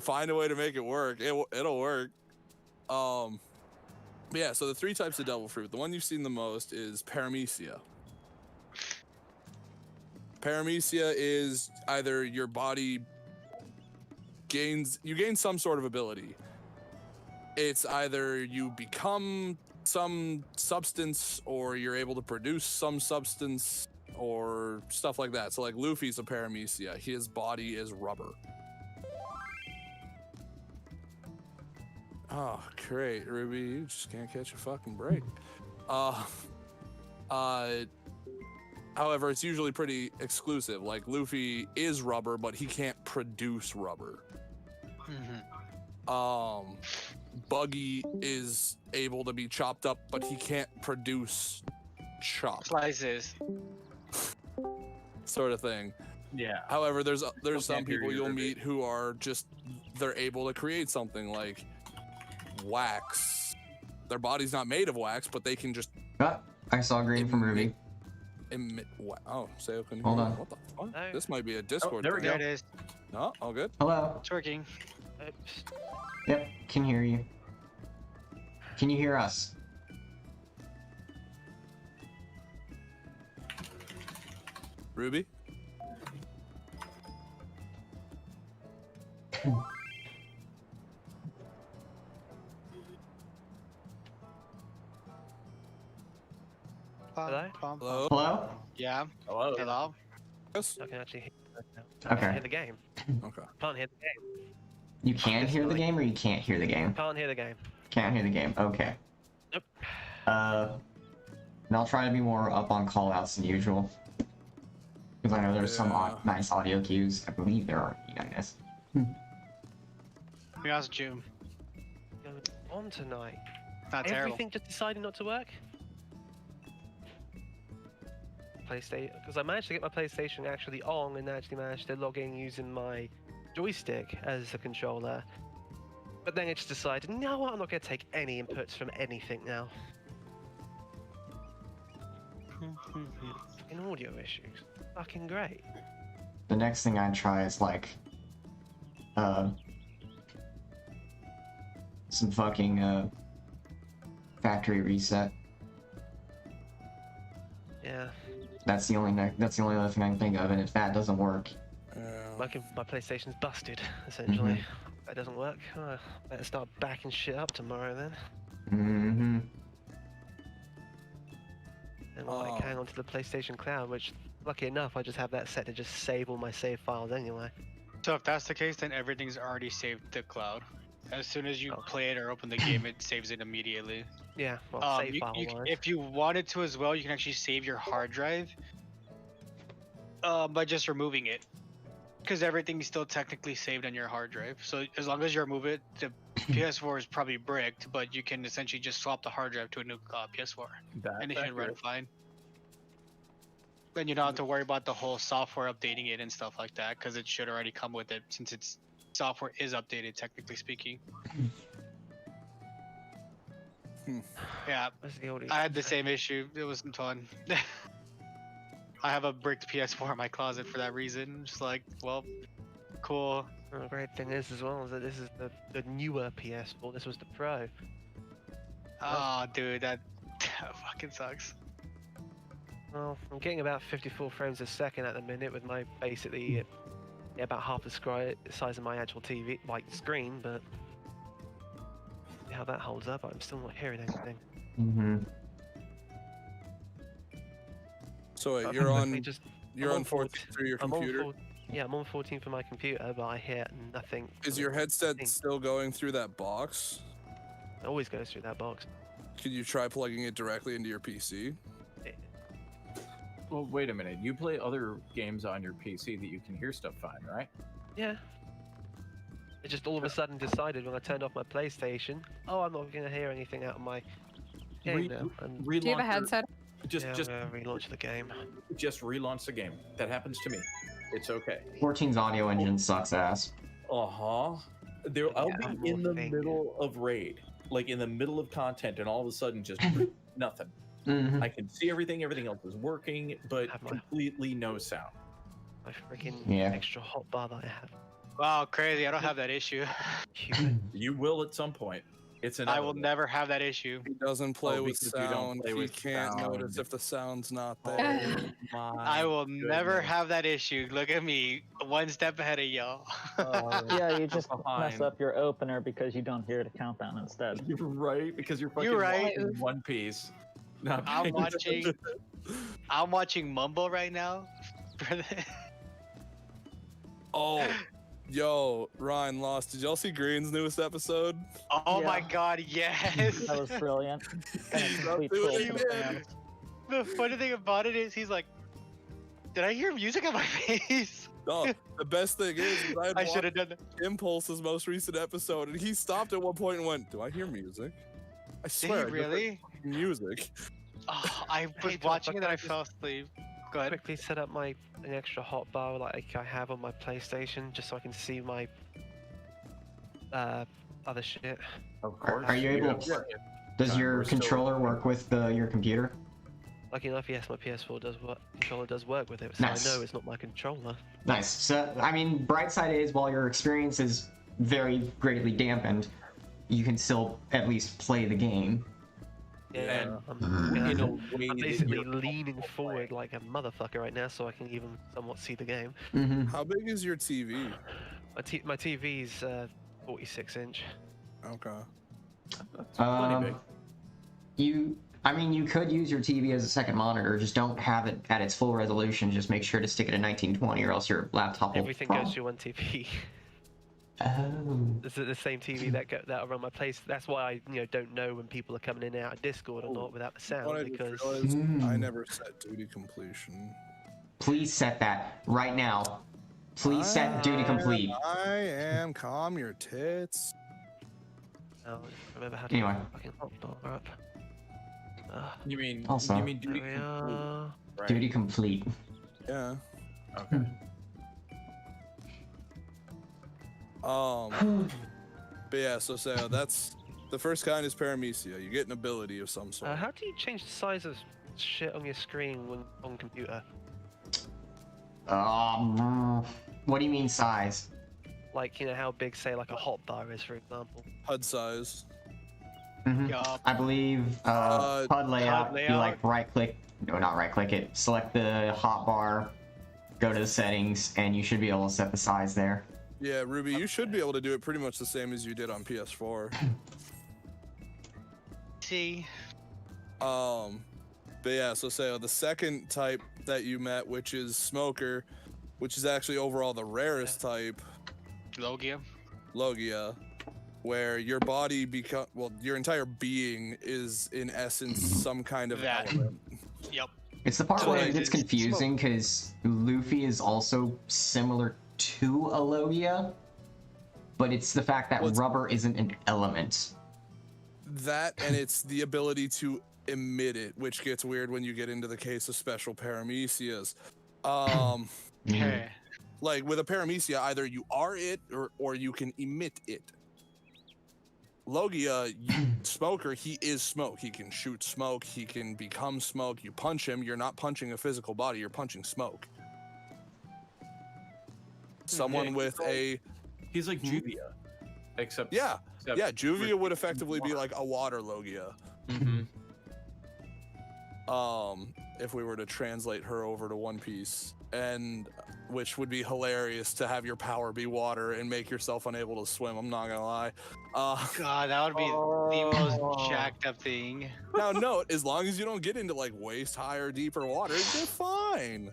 find a way to make it work. It'll work. Yeah, so the 3 types of devil fruit. The one you've seen the most is paramecia. Paramecia is either your body gain some sort of ability. It's either you become some substance or you're able to produce some substance or stuff like that. So like Luffy's a paramecia. His body is rubber. Oh, great, Ruby, you just can't catch a fucking break. However, it's usually pretty exclusive. Like Luffy is rubber, but he can't produce rubber. Buggy is able to be chopped up, but he can't produce chop. Slices. Sort of thing. Yeah. However, there's some people you'll meet who are just, they're able to create something like wax. Their body's not made of wax, but they can just... Oh, I saw green from Ruby. Oh, say open. Hold on. What the fuck? No. This might be a Discord. There we go. There it is. No, all good. Hello. It's working. Oops. Yep, can hear you. Can you hear us? Ruby? Hello? Hello? Hello? Yeah. Hello. Hello. Yes? I can actually hear it now. Okay. I can hear the game. Okay. Can't hear the game. You can hear the game or you can't hear the game? Can't hear the game. Can't hear the game. Okay. Nope. And I'll try to be more up on callouts than usual. Because I know there's some nice audio cues. I believe there are E9S. We asked June. Going on tonight. Not terrible. Everything just decided not to work? PlayStation, because I managed to get my PlayStation actually on and actually managed to log in using my joystick as a controller. But then it just decided, no, I'm not going to take any inputs from anything now. Fucking audio issues. Fucking great. The next thing I try is like, some fucking, factory reset. Yeah. That's the only other thing I can think of, and if that doesn't work, My PlayStation's busted, essentially. That doesn't work. Oh, better start backing shit up tomorrow then. And like hang on to the PlayStation Cloud, which, lucky enough, I just have that set to just save all my save files anyway. So if that's the case, then everything's already saved to the cloud. As soon as you play it or open the game, it saves it immediately. Yeah, well, save file wise. If you wanted to as well, you can actually save your hard drive by just removing it. Because everything's still technically saved on your hard drive. So as long as you remove it, the PS4 is probably bricked, but you can essentially just swap the hard drive to a new PS4. And it should run fine. Then you don't have to worry about the whole software updating it and stuff like that, because it should already come with it, since its software is updated, technically speaking. Yeah, I had the same issue. It wasn't fun. I have a bricked PS4 in my closet for that reason. Just like, well, cool. The great thing is as well is that this is the newer PS4. This was the Pro. Oh, dude, that fucking sucks. Well, I'm getting about 54 frames a second at the minute with my basically about half the size of my actual TV screen, but see how that holds up. I'm still not hearing anything. So wait, you're on 14 through your computer? I'm on 14 for my computer, but I hear nothing. Is your headset still going through that box? It always goes through that box. Could you try plugging it directly into your PC? Well, wait a minute. You play other games on your PC that you can hear stuff fine, right? Yeah. It just all of a sudden decided when I turned off my PlayStation, oh, I'm not going to hear anything out of my game now. Do you have a headset? Just relaunch the game. Just relaunch the game. That happens to me. It's okay. 14's audio engine sucks ass. I'll be in the middle of raid, like in the middle of content, and all of a sudden just nothing. I can see everything else is working, but completely no sound. My freaking extra hot bar that I have. Wow, crazy! I don't have that issue. You will at some point. It's an. I will never have that issue. He doesn't play with because you don't sound. play He with can't notice sound. if the sound's not there. Oh my I will never goodness. have that issue. Look at me, one step ahead of y'all. Yeah, you just mess behind. up your opener because you don't hear the countdown instead. You're right, because you're fucking You're right. watching One Piece. No, I'm watching Mumble right now. Oh, yo, Ryan lost. Did y'all see Green's newest episode? Oh Yeah. my god, yes! That was brilliant. And a complete That's what troll he for the did. fans. The funny thing about it is he's like, did I hear music on my face? No, the best thing is I had I should watched have done that. Impulse's most recent episode, and he stopped at one point and went, "Do I hear music? I Did swear, he I just heard really? music." Oh, I was Hey, watching it and I Tom, fell asleep. Go ahead. Quickly set up an extra hotbar like I have on my PlayStation, just so I can see my other shit. Of course. Are you able? Does your We're still- controller work with your computer? Lucky enough, yes, my PS4 controller does work with it, so Nice. I know it's not my controller. Nice. So, I mean, bright side is while your experience is very greatly dampened, you can still at least play the game. Yeah, And I'm in a way I'm that basically you're leaning comfortable forward playing. like a motherfucker right now, so I can even somewhat see the game. Mm-hmm. How big is your TV? My TV's 46 inch. Okay. Plenty big. You could use your TV as a second monitor. Just don't have it at its full resolution. Just make sure to stick it at 1920, or else your laptop will. Everything goes through one TV. Oh. This is the same TV that'll run my place. That's why I don't know when people are coming in and out of Discord or not without the What I sound, just because realized, Hmm. I never set duty completion. Please set that right now. Please set duty complete. I am calm your tits. I don't remember how to Anyway. fucking hotbar up. You mean Also- you mean duty There we complete, are. right? Duty complete. Yeah. Okay. But yeah, so that's the first kind is paramecia. You get an ability of some sort. How do you change the size of shit on your screen when on computer? What do you mean size? Like, how big, say, like a hotbar is, for example. HUD size. Mhm. Yup. I believe HUD layout. You layout. like right click, no, not right click it. Select the hotbar, go to the settings, and you should be able to set the size there. Yeah, Ruby, you should be able to do it pretty much the same as you did on PS4. See, But yeah, so the second type that you met, which is smoker, which is actually overall the rarest type, Logia. Logia, where your body your entire being is in essence some kind of That. element. Yep. It's the part So where it it gets is confusing because Luffy is also similar to a Logia, but it's the fact that Well, it's- rubber isn't an element. That and it's the ability to emit it, which gets weird when you get into the case of special paramecias. Mhm. Okay. Like with a paramecia, either you are it or you can emit it. Logia, smoker, he is smoke. He can shoot smoke. He can become smoke. You punch him, you're not punching a physical body. You're punching smoke. Someone Yeah, with a He's like Juvia, except yeah, except yeah. Juvia would with effectively be water. like a water Logia. Mhm. If we were to translate her over to One Piece, and which would be hilarious to have your power be water and make yourself unable to swim. I'm not gonna lie. God, that would be the most jacked up thing. Now note, as long as you don't get into like waist high or deeper water, you're fine.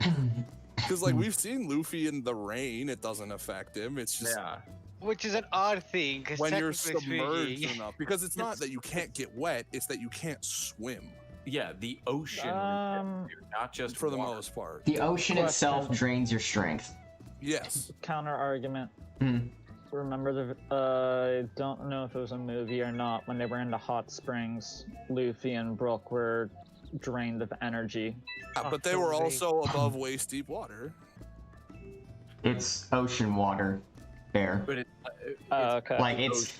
Because like we've seen Luffy in the rain, it doesn't affect him. It's just Yeah. Which is an odd thing, because when you're submerged speaking, enough. Because it's not that you can't get wet; it's that you can't swim Yeah, the ocean, not just for the water. most part. The ocean itself Question. drains your strength. Yes. Counter argument. Hmm. Remember I don't know if it was a movie or not, when they were in the hot springs, Luffy and Brook were drained of energy. But they were also above waist deep water. It's ocean water there. But Okay. Like it's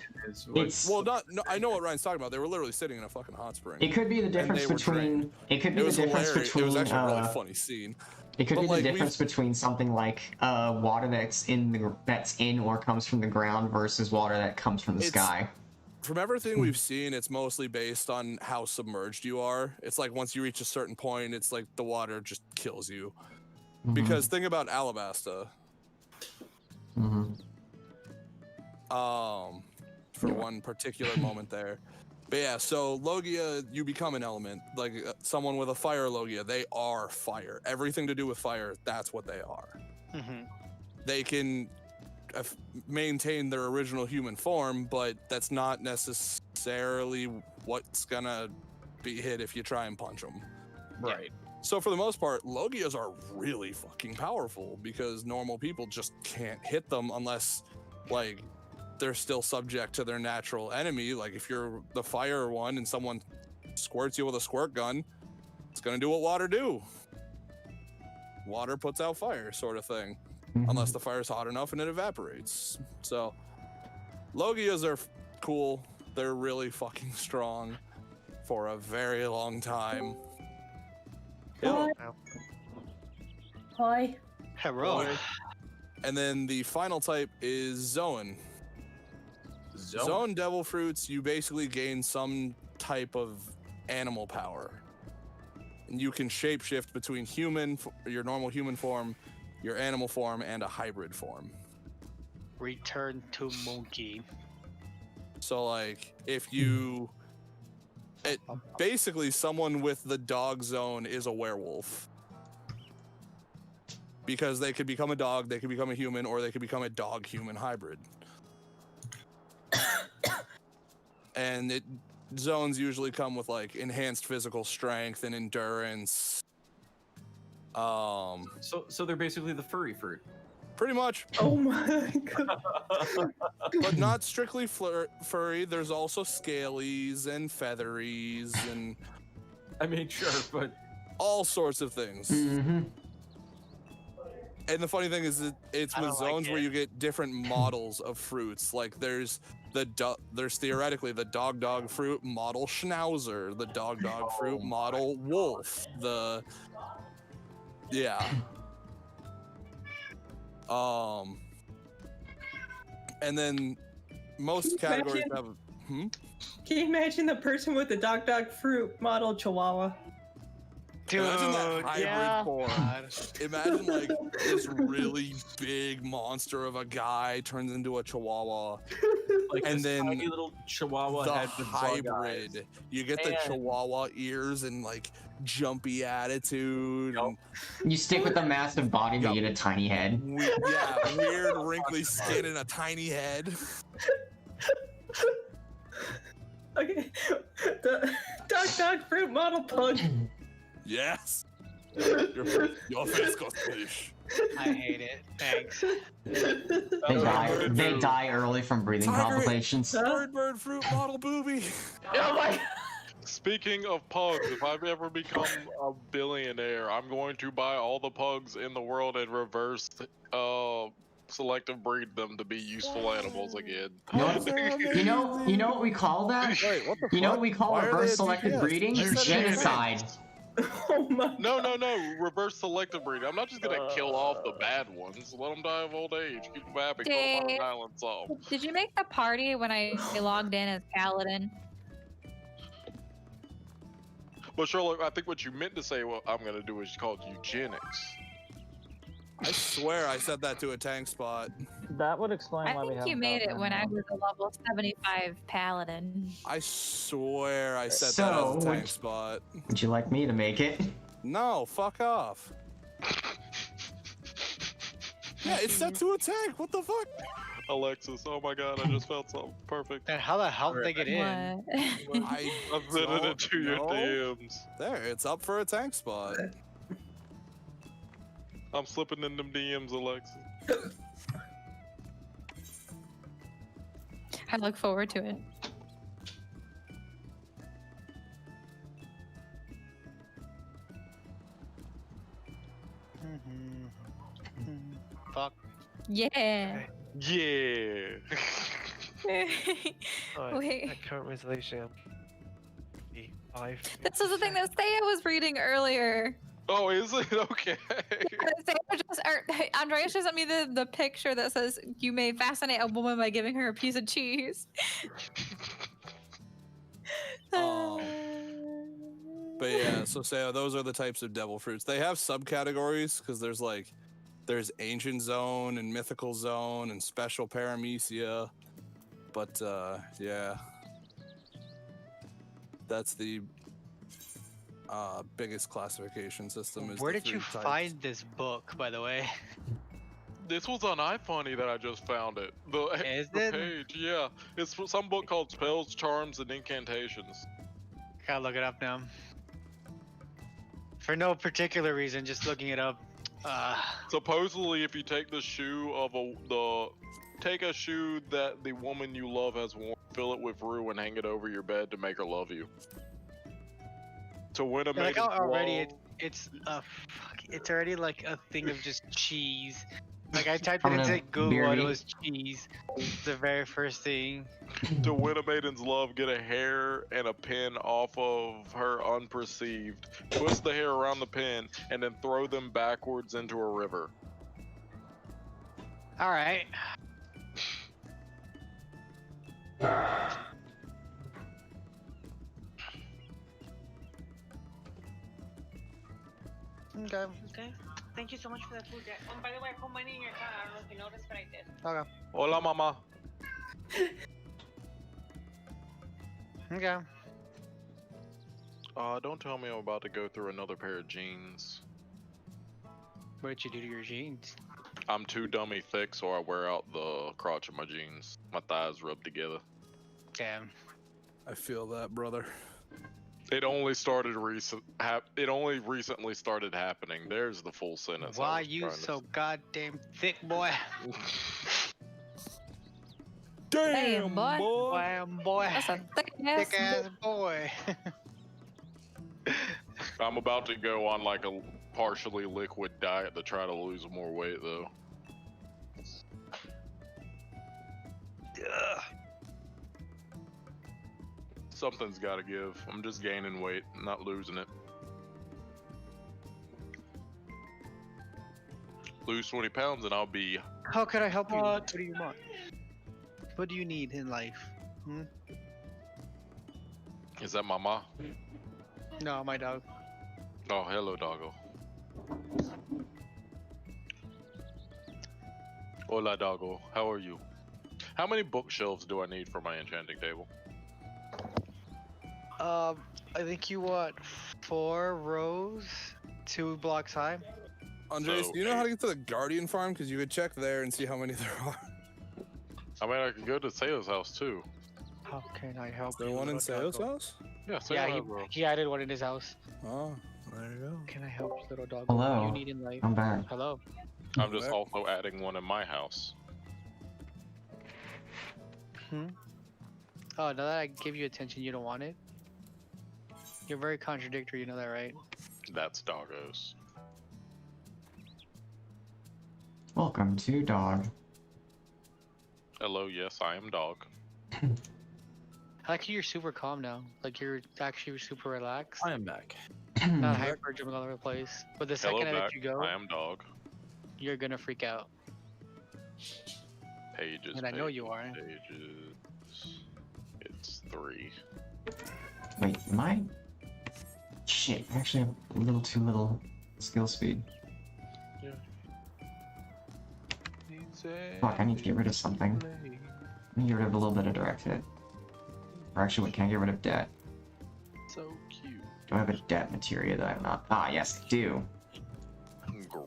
Well, no, I know what Ryan's talking about. They were literally sitting in a fucking hot spring. it could be the difference they were between drained. it could be It the was difference hilarious. between It was actually a really funny scene. It could But, be like, the difference between something like water that's in or comes from the ground versus water that comes from the sky. From everything we've seen, it's mostly based on how submerged you are. It's like once you reach a certain point, it's like the water just kills you. Because think about Alabasta. For one particular moment there. But yeah, so Logia, you become an element. Like someone with a fire Logia, they are fire. Everything to do with fire, that's what they are. They can maintain their original human form, but that's not necessarily what's gonna be hit if you try and punch them. Right. So for the most part, Logias are really fucking powerful because normal people just can't hit them unless, like, they're still subject to their natural enemy. Like if you're the fire one and someone squirts you with a squirt gun, it's gonna do what water do. Water puts out fire, sort of thing. Unless the fire's hot enough and it evaporates. So Logias are cool. They're really fucking strong for a very long time. Hi. Hello. And then the final type is Zoan. Zoan devil fruits, you basically gain some type of animal power. And you can shapeshift between your normal human form, your animal form, and a hybrid form. Return to monkey. So like if you basically someone with the dog zone is a werewolf. Because they could become a dog, they could become a human, or they could become a dog-human hybrid. And zones usually come with like enhanced physical strength and endurance. So they're basically the furry fruit. Pretty much. Oh my god. But not strictly furry. There's also scalies and featheries and I mean, sure, but all sorts of things. And the funny thing is that it's with zones where you get different models of fruits. Like there's theoretically the dog fruit model schnauzer, the dog fruit model wolf, and then most categories have Can you imagine the person with the dog fruit model chihuahua? Dude, imagine that hybrid form. God. Imagine like this really big monster of a guy turns into a chihuahua. Like and then tiny little chihuahua the head with hybrid. eyes. You get the chihuahua ears and like jumpy attitude. And You stick with the massive body, but you get a tiny head. Weird wrinkly skin and a tiny head. Okay. The dog fruit model pug. Yes. Your face got fish. I hate it. Thanks. They die early from breathing complications. Bird fruit model booby. Oh my god. Speaking of pugs, if I've ever become a billionaire, I'm going to buy all the pugs in the world and reverse selective breed them to be useful animals again. You know what we call that? Wait, what the You know fuck? what we call Why are they reverse at selective DPS? breeding? You said Genocide. Oh my. No, reverse selective breed. I'm not just gonna kill off the bad ones. Let them die of old age. Keep them happy. Put them on an island solve. Did you make the party when I logged in as Paladin? But Sherlock, I think what you meant to say, what I'm gonna do is called eugenics. I swear I said that to a tank spot. That would explain I why we think haven't you made got it them when I now. was a level 75 Paladin. I swear I said that So, as a tank spot. Would you like me to make it? No, fuck off. Yeah, it's set to a tank. What the fuck? Alexis, oh my god, I just felt something perfect. And how the hell did they get in? What? I'm sending it to your DMs. There, it's up for a tank spot. I'm slipping in them DMs, Alexis. I look forward to it. Fuck. Yeah. Yeah. Alright, Wait. at current resolution. 5. This was the thing that Saya was reading earlier. Oh, is it? Okay. Andreas just sent me the picture that says you may fascinate a woman by giving her a piece of cheese. But yeah, so those are the types of devil fruits. They have subcategories because there's ancient zone and mythical zone and special paramecia. But yeah, that's the biggest classification system. Is Where the did you 3 types. find this book, by the way? This was on iFunny that I just found it. Is The it? page, yeah. It's some book called Spells, Charms, and Incantations. Gotta look it up now. For no particular reason, just looking it up. Supposedly, if you take the shoe of take a shoe that the woman you love has worn, fill it with rue, and hang it over your bed to make her love you. To win a Like maiden's already, love. it's already like a thing of just cheese. Like I typed it I'm into gonna Google and it bury- was cheese. The very first thing. To win a maiden's love, get a hair and a pin off of her unperceived. Twist the hair around the pin and then throw them backwards into a river. All right. Okay. Okay. Thank you so much for that food. And by the way, I put money in your account. I don't know if you noticed, but I did. Okay. Hola, mama. Okay. Don't tell me I'm about to go through another pair of jeans. What did you do to your jeans? I'm too dummy thick, so I wear out the crotch of my jeans. My thighs rub together. Damn. I feel that, brother. It only recently started happening. There's the full sentence. I Why was you trying to so goddamn thick, boy? Damn, boy. Damn, boy. That's a thick ass. Thick ass boy. I'm about to go on like a partially liquid diet to try to lose more weight, though. Ugh. Something's got to give. I'm just gaining weight, not losing it. Lose 20 pounds and I'll be... How can I help you? What do you want? What do you need in life? Hmm? Is that mama? No, my dog. Oh, hello, doggo. Hola, doggo. How are you? How many bookshelves do I need for my enchanting table? I think you want 4 rows, 2 blocks high. Andres, So, do you know how to get to the Guardian farm? Because you could check there and see how many there are. I mean, I could go to Sayo's house, too. How can I help Is there you? one in little Sayo's doggo? house? Yeah, Sayo Yeah, has one. he added one in his house. Oh, there you go. Can I help you, little dog? Hello. What do you need in life? I'm back. Hello. I'm just also adding one in my house. Hmm? Oh, now that I give you attention, you don't want it? You're very contradictory, you know that, right? That's doggos. Welcome to Dog. Hello, yes, I am dog. I like how you're super calm now. Like you're actually super relaxed. I am back. Not hyper jumping all over the place. But the Hello, second I back. let you go, I am dog. you're gonna freak out. Pages. And I know you are. Pages. It's 3. Wait, am I? Shit, I actually have a little too little skill speed. Fuck, I need to get rid of something. I need to get rid of a little bit of direct hit. Or actually, what, can I get rid of debt? So cute. Do I have a debt materia that I'm not? Ah, yes, I do.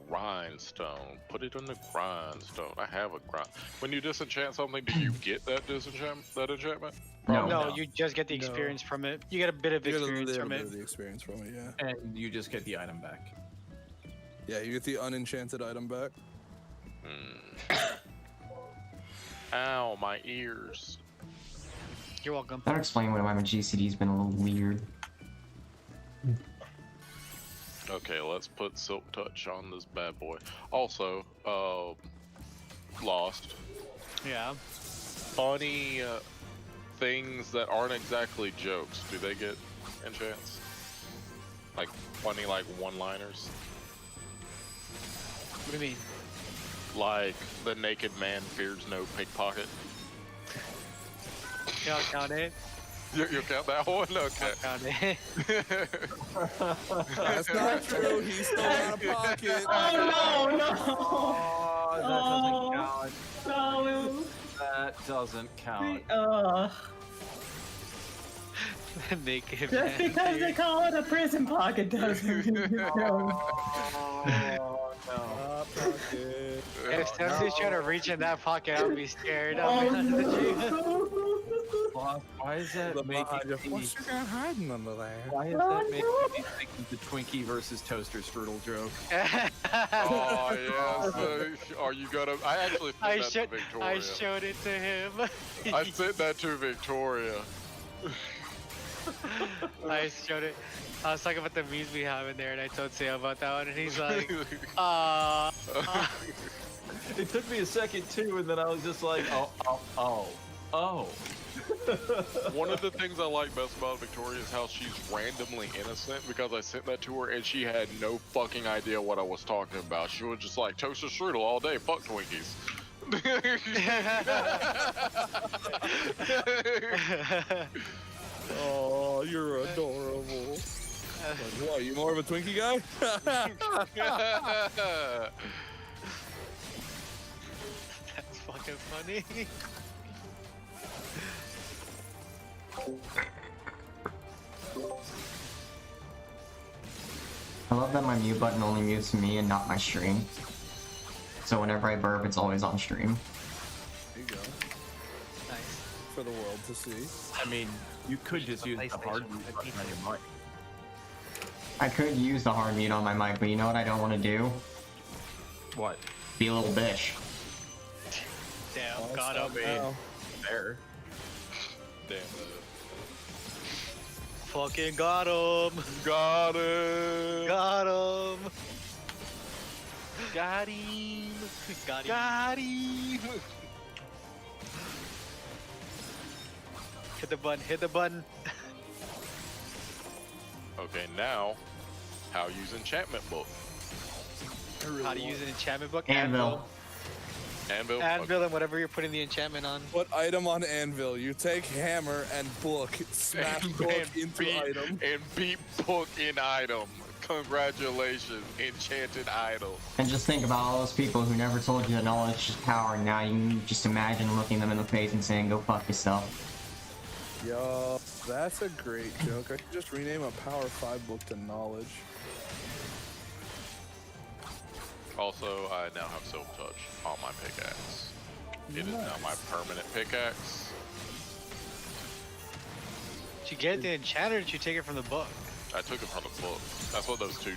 Grindstone. Put it on the grindstone. I have a grind. When you disenchant something, do you get that enchantment? No. No, you just get the experience from it. You get a bit of You get a experience little from bit it. of the experience from it, yeah. And you just get the item back. Yeah, you get the unenchanted item back. Ow, my ears. You're welcome. That'll explain why my GCD's been a little weird. Okay, let's put Silk Touch on this bad boy. Also, Lost. Yeah. Funny things that aren't exactly jokes. Do they get enchants? Like funny, like one-liners. What do you mean? Like the naked man fears no pickpocket. Y'all count it? You count that one? Okay. I'll count it. That's not true. He's still got a pocket. Oh no, Oh, that doesn't count. no. That doesn't count. Naked Just man. because they call it a prison pocket doesn't mean it counts. Oh no. Pocket. If Stepsy's trying to reach in that pocket, I'll be scared. Oh, I'll be honest with you. no. Why is that The making behind you. me? What's your guy hiding under there? Why is that making me think of the Twinkie versus toaster strudel joke? Oh yes. Are you gonna? I actually sent that to Victoria. I showed it to him. I sent that to Victoria. I showed it. I was talking about the memes we have in there, and I told Sam about that one, and he's like, It took me a second too, and then I was just like, oh. One of the things I like best about Victoria is how she's randomly innocent, because I sent that to her and she had no fucking idea what I was talking about. She was just like, toaster strudel all day, fuck Twinkies. Oh, you're adorable. Like, what, you more of a Twinkie guy? that's fucking funny. I love that my mute button only mutes me and not my stream. So whenever I burp, it's always on stream. There you go. Nice. For the world to see. I mean, you could just use the hard mute button on your mic. I could use the hard mute on my mic, but you know what I don't want to do? What? Be a little bitch. Damn, got him. Now. There. Damn. Fucking got him. Got it. Got him. Got him. Got him. Got him. Hit the button. Hit the button. Okay, now, how use enchantment book? How to use an enchantment book? Anvil. Anvil. Anvil and whatever you're putting the enchantment on. What item on anvil? You take hammer and book, smash book into item. And beat book in item. Congratulations, enchanted idol. And just think about all those people who never told you that knowledge is power, and now you can just imagine looking them in the face and saying, go fuck yourself. Yo, that's a great joke. I could just rename a Power 5 book to knowledge. Also, I now have Silk Touch on my pickaxe. It is now my permanent pickaxe. Did you get the enchanter or did you take it from the book? I took it from the book. That's what those two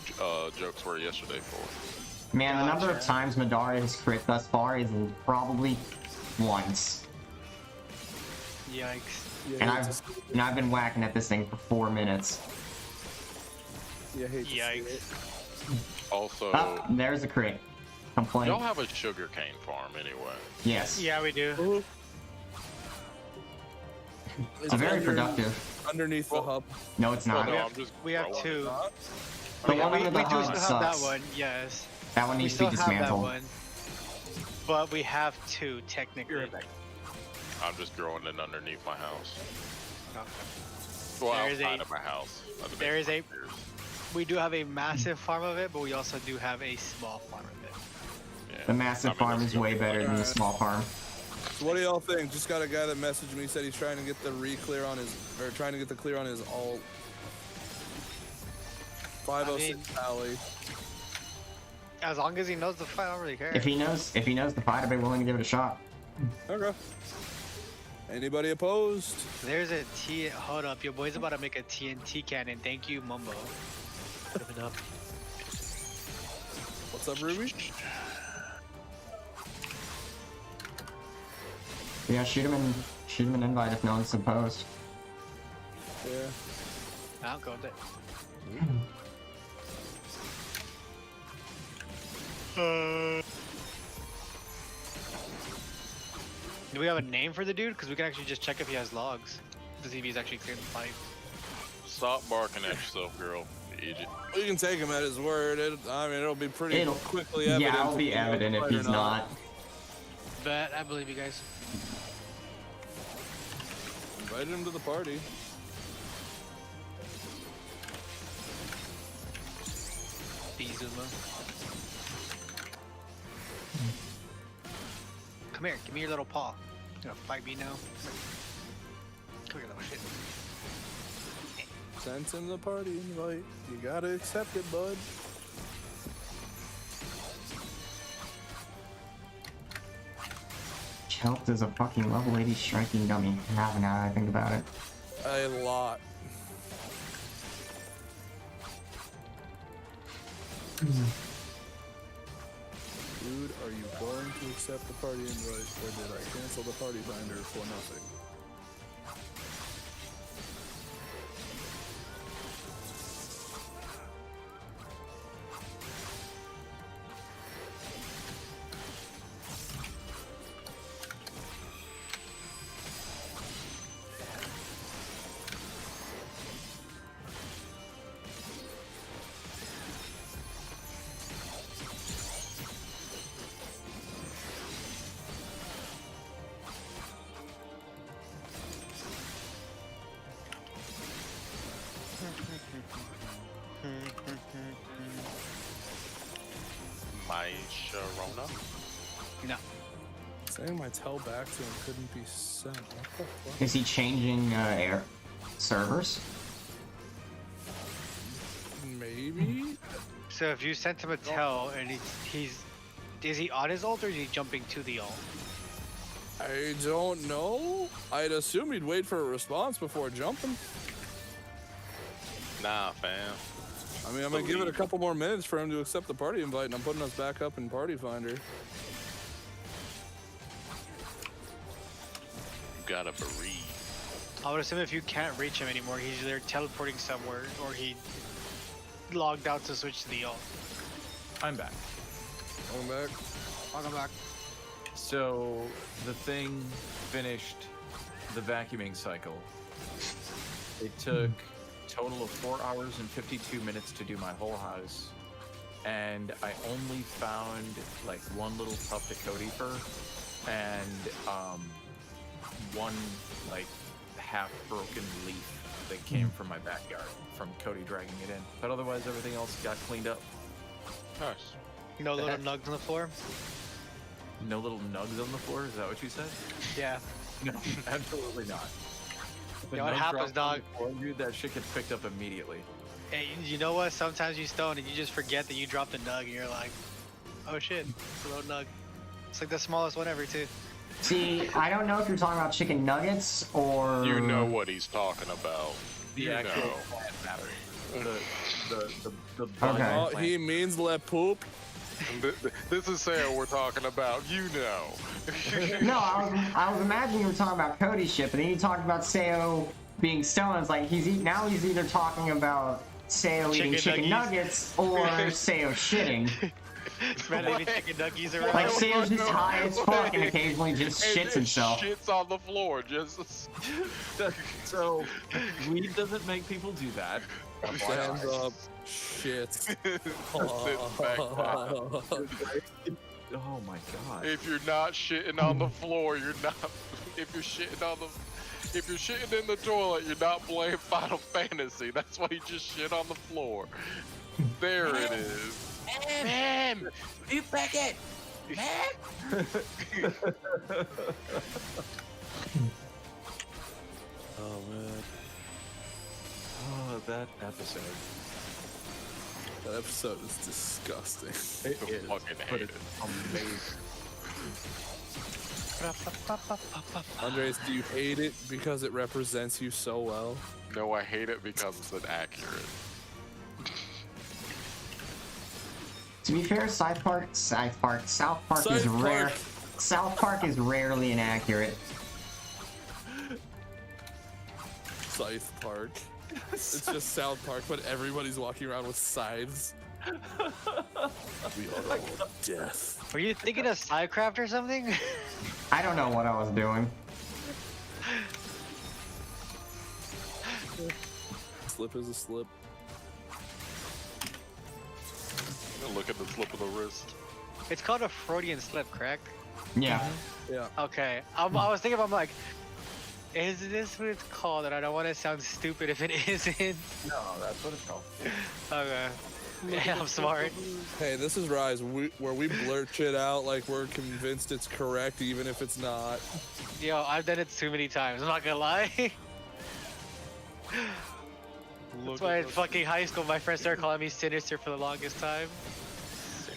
jokes were yesterday for. Man, the number of times Madara has crit thus far is probably once. Yikes. Yeah, And I've been whacking at this thing for 4 minutes. yeah, hate to see Yikes. it. Also, Oh, there's a crit. Complaint. y'all have a sugarcane farm anyway. Yes. Yeah, we do. It's very productive. Underneath the hub. No, it's not. Well, no, I'm just We have growing two. The we one we under do the hub still have that sucks. one, yes. That one We needs to still be have that dismantled. one. But we have two, technically. I'm just growing it underneath my house. Okay. Well, There is outside a- of my house. there is a- We do have a massive farm of it, but we also do have a small farm of it. Yeah. The massive I mean, farm that's is way good. better than the Alright. small farm. So what do y'all think? Just got a guy that messaged me, said he's trying to get the reclear on his, or trying to get the clear on his alt. 506 alley. As long as he knows the fight, I don't really care. If he knows the fight, I'd be willing to give it a shot. Okay. Anybody opposed? There's a T. Hold up, your boy's about to make a TNT cannon. Thank you, Mumbo. Coming up. What's up, Ruby? Yeah, shoot him an invite if no one's opposed. Yeah. I'll go with it. Do we have a name for the dude? Because we can actually just check if he has logs to see if he's actually cleared the fight. Stop barking at yourself, girl. Idiot. We can take him at his word. I mean, it'll be pretty quickly evident. Yeah, it'll be if he's evident if right or he's not. Bet I believe you guys. Invite him to the party. Bizuma. Come here, give me your little paw. You gonna fight me now? Come here, little shit. Send him the party invite. You gotta accept it, bud. Chelt is a fucking level 80 striking dummy. Now that I think about it. A lot. Dude, are you going to accept the party invite, or did I cancel the party finder for nothing? My Sharona? No. Saying my tell back to him couldn't be sent. What the fuck? Is he changing air servers? Maybe? So if you sent him a tell and is he on his ult or is he jumping to the ult? I don't know. I'd assume he'd wait for a response before jumping. Nah, fam. I mean, I'm gonna give it a couple more minutes for him to accept the party invite, and I'm putting us back up in Party Finder. You gotta breathe. I would assume if you can't reach him anymore, he's either teleporting somewhere or he logged out to switch to the ult. I'm back. Welcome back. Welcome back. So the thing finished the vacuuming cycle. It took a total of 4 hours and 52 minutes to do my whole house, and I only found like one little tuft of Cody fur and one like half broken leaf that came from my backyard from Cody dragging it in. But otherwise everything else got cleaned up. Nice. No little nugs on the floor? No little nugs on the floor, is that what you said? Yeah. No, absolutely not. You know what happens, dog? Dude, that shit gets picked up immediately. Hey, you know what? Sometimes you stone and you just forget that you dropped a nug and you're like, oh shit, it's a little nug. It's like the smallest one ever, too. See, I don't know if you're talking about chicken nuggets or... You know what he's talking about. The actual plant matter. The Okay. Oh, he means le poop. This is Sarah we're talking about. You know. No, I was imagining you were talking about Cody's shit, but then you talked about Sayo being stoned. It's like he's either talking about Sayo eating chicken nuggets or Sayo shitting. Man, leaving chicken nuggies around. Like Sayo's just high as fuck and occasionally just shits himself. Shits on the floor, just. So, weed doesn't make people do that. Stands up, shit. Oh my god. If you're not shitting on the floor, you're not. If you're shitting in the toilet, you're not playing Final Fantasy. That's why you just shit on the floor. There it is. Ma'am! You back it! Ma'am! Oh man. Oh, that episode. That episode is disgusting. It is, fucking but hate it's amazing. Andres, do you hate it because it represents you so well? No, I hate it because it's inaccurate. To be fair, South Park is rare. South Park is rarely inaccurate. Scythe Park. It's just South Park, but everybody's walking around with scythes. We are all death. Were you thinking of Psycraft or something? I don't know what I was doing. Slip is a slip. Look at the slip of the wrist. It's called a Freudian slip, correct? Yeah. Yeah. Okay. I was thinking, I'm like, is this what it's called? And I don't want to sound stupid if it isn't. No, that's what it's called. Okay. Yeah, I'm smart. Hey, this is Rise, where we blurt shit out like we're convinced it's correct, even if it's not. Yo, I've done it too many times. I'm not gonna lie. That's why in fucking high school, my friends started calling me Sinister for the longest time.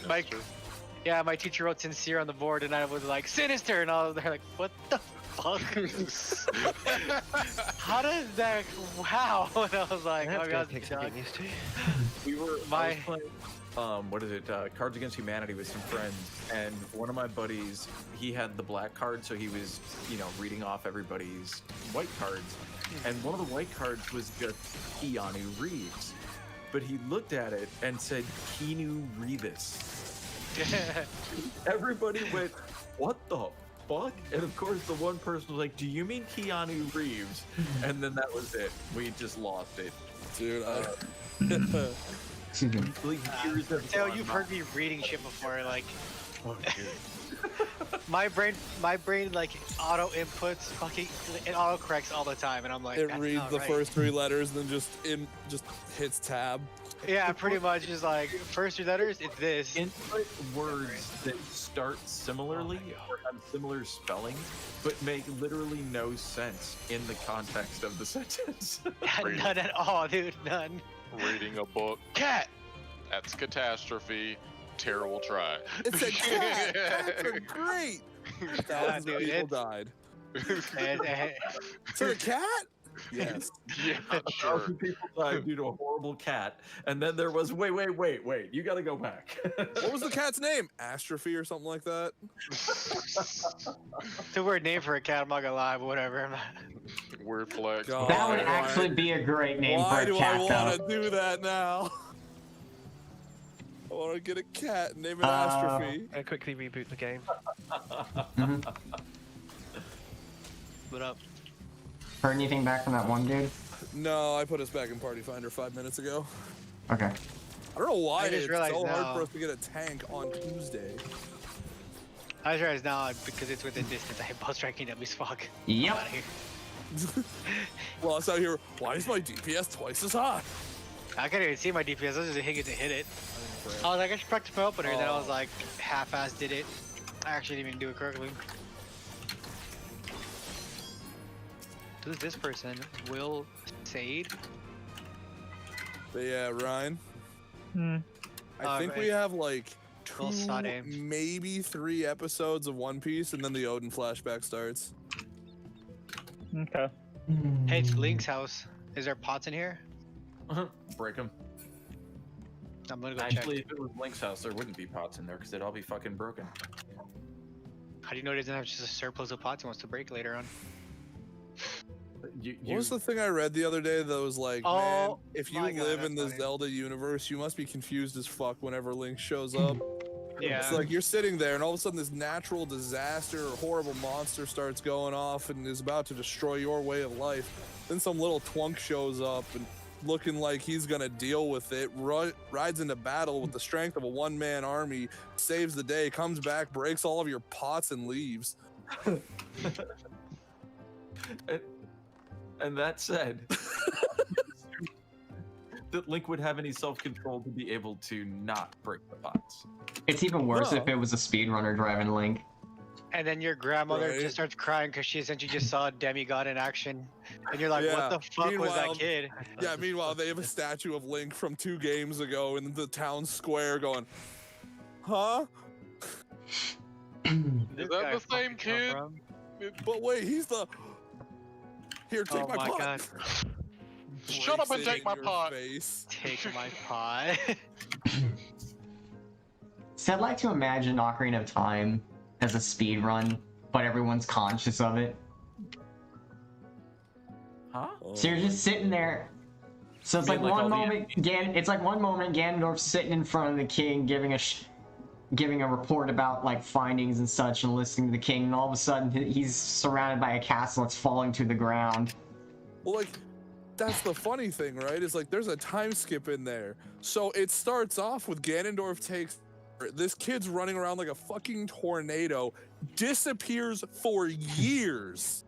My teacher wrote sincere on the board, and I was like, Sinister! And I was there like, what the fuck? How does that, how? And I was like, That's oh gonna god, take some getting used to. I was my, playing, what is it? Cards Against Humanity with some friends, and one of my buddies, he had the black card, so he was, reading off everybody's white cards, and one of the white cards was just Keanu Reeves, but he looked at it and said Keanu Reeves. Everybody went, what the fuck? And of course the one person was like, do you mean Keanu Reeves? And then that was it. We just lost it. Dude, Tail, you've heard me reading shit before, like, Oh, my brain like auto inputs fucking, it auto corrects all the time, and I'm like, it that's reads not the right. first 3 letters, then just hits tab. Yeah, pretty much just like first 3 letters, it's this. Input words that start similarly or have similar spelling, but make literally no sense in the context of the sentence. None at all, dude, none. Reading a book. Cat! That's catastrophe. Terrible try. It's a cat! Cats are great! Thousands of people died. So the cat? Yes. Yeah, sure. 1,000 people died due to a horrible cat, and then there was wait, you gotta go back. What was the cat's name? Astrophy or something like that? It's a weird name for a cat, I'm not gonna lie, but whatever. Weird flex. God. That would actually be a great name Why for a do cat, I want though. to do that now? I want to get a cat and name it Astrophy. And quickly reboot the game. What up? Heard anything back from that one dude? No, I put us back in Party Finder 5 minutes ago. Okay. I don't know why I just it's realized so hard now- for us to get a tank on Tuesday. I just realized now, because it's within distance, I hit bus tracking dummies, fuck. Yep. I'm outta here. Well, it's out here. Why is my DPS twice as high? I couldn't even see my DPS, I was just hitting it to hit it. I was like, I should practice my opener, and then I was like, half-ass did it. I actually didn't even do it correctly. Who's this person? Will Sade? But yeah, Ryan. I think right. we have like Well, 2, Sade. maybe 3 episodes of One Piece, and then the Odin flashback starts. Okay. Hey, it's Link's house. Is there pots in here? Break them. I'm gonna go Actually, check. if it was Link's house, there wouldn't be pots in there because they'd all be fucking broken. How do you know it doesn't have just a surplus of pots and wants to break later on? What was the thing I read the other day that was like, man, Oh, if you my God, live in the that's funny. Zelda universe, you must be confused as fuck whenever Link shows up. Yeah. It's like you're sitting there and all of a sudden this natural disaster or horrible monster starts going off and is about to destroy your way of life. Then some little twunk shows up and looking like he's gonna deal with it, rides into battle with the strength of a one-man army, saves the day, comes back, breaks all of your pots and leaves. And that said, that Link would have any self-control to be able to not break the pots. It's even worse No. if it was a speedrunner driving Link. And then your grandmother Right. just starts crying because she essentially just saw a demigod in action. And you're like, Yeah. what the fuck was Meanwhile- that kid? Yeah, meanwhile, they have a statue of Link from 2 games ago in the town square going, huh? Is that the same kid? But wait, he's the... Here, take Oh my my pot. God. Shut up Breaks and it take in my your pot. face. Take my pot. So I'd like to imagine Ocarina of Time as a speed run, but everyone's conscious of it. Huh? So you're just sitting there. So it's You like mean like one all the moment, it's like one moment Ganondorf's sitting in front of the king, giving a report about like findings and such, and listening to the king, and all of a sudden he's surrounded by a castle that's falling to the ground. Well, like, that's the funny thing, right? Is like there's a time skip in there. So it starts off with Ganondorf takes this kid's running around like a fucking tornado, disappears for years,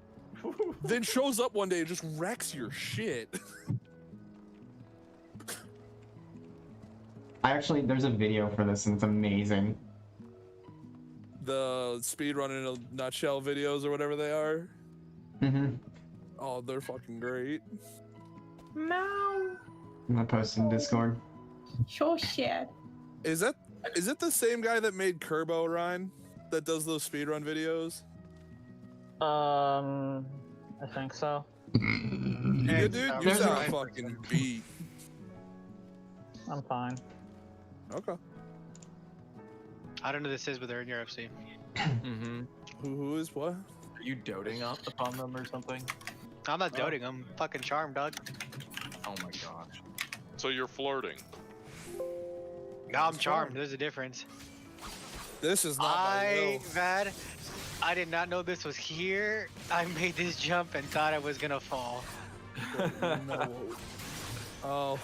then shows up one day and just wrecks your shit. There's a video for this and it's amazing. The speedrun in a nutshell videos or whatever they are. Mm-hmm. Oh, they're fucking great. No. I'm gonna post in Discord. Sure shit. Is it the same guy that made Kerbo, Ryan? That does those speedrun videos? I think so. Yeah, dude, you sound fucking beat. I'm fine. Okay. I don't know who this is, but they're in your FC. Mm-hmm. Who is what? Are you doting upon them or something? I'm not doting. I'm fucking charmed, dog. Oh my gosh. So you're flirting. No, I'm charmed. There's a difference. This is not my will. Vad, I did not know this was here. I made this jump and thought I was gonna fall. No. Oh.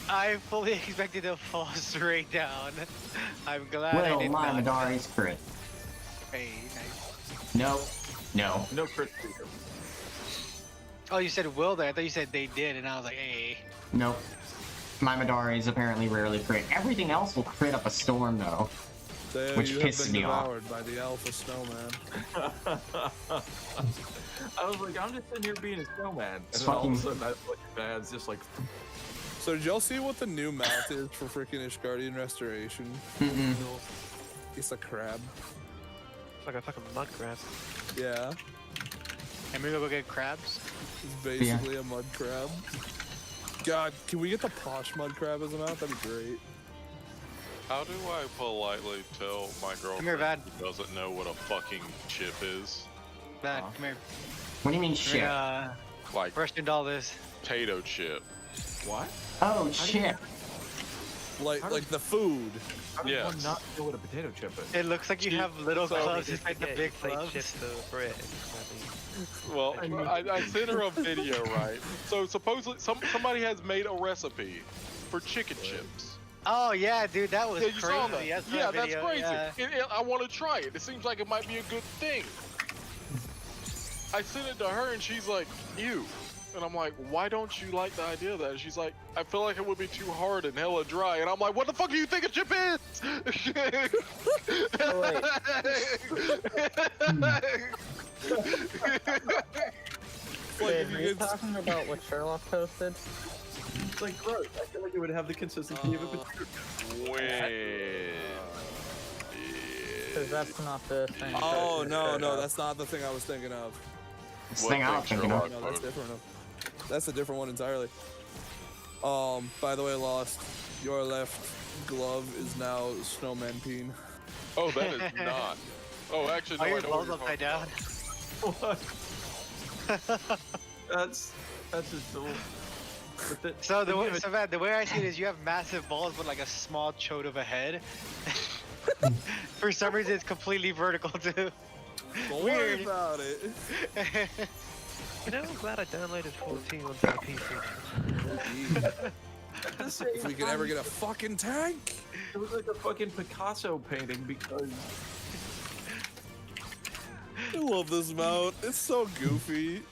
I fully expected to fall straight down. I'm glad I Will did my not. Madari's crit. Hey, nice. No. No. No crit. Oh, you said will there? I thought you said they did, and I was like, hey. Nope. My Madari's apparently rarely crit. Everything else will crit up a storm though. So which you pisses have been me off. devoured by the alpha snowman. I was like, I'm just sitting here being a snowman. It's And then all of a fucking- sudden, Vad's just like... So did y'all see what the new mount is for freaking Ishgardian Restoration? Mm-mm. It's a crab. It's like a fucking mud crab. Yeah. And maybe we'll go get crabs. It's basically a mud crab. God, can we get the posh mud crab as a mount? That'd be great. How do I politely tell my girlfriend here, Vad. who doesn't know what a fucking chip is? Vad, come here. What do you mean shit? Like Rushed into all this. potato chip. What? Oh, chip. Like the food. How does Yes. one not know what a potato chip is? It looks like you have little so- gloves just like the Yeah, big you say gloves. chips or bread. Well, I sent her a video, right? So supposedly somebody has made a recipe for chicken chips. Oh yeah, dude, that was Yeah, you saw that. crazy. I saw Yeah, that that's video, crazy. yeah. I want to try it. It seems like it might be a good thing. I sent it to her and she's like, ew. And I'm like, why don't you like the idea of that? And she's like, I feel like it would be too hard and hella dry. And I'm like, what the fuck do you think a chip is? Wait, are you talking about what Sherlock posted? It's like gross. I feel like it would have the consistency of a potato. Because that's not the thing. Oh no, that's not the thing I was thinking of. This thing I was thinking of. No, that's different. That's a different one entirely. By the way, Lost, your left glove is now snowman peen. Oh, that is not. Oh, actually, no, Are I your know what balls you're upside talking down? What? That's just dull. So the way I see it is you have massive balls but like a small chode of a head. For some reason it's completely vertical too. Don't Weird. worry about it. You know, I'm glad I downloaded 14 onto the PC. If we could ever get a fucking tank. It was like a fucking Picasso painting because... I love this mount. It's so goofy.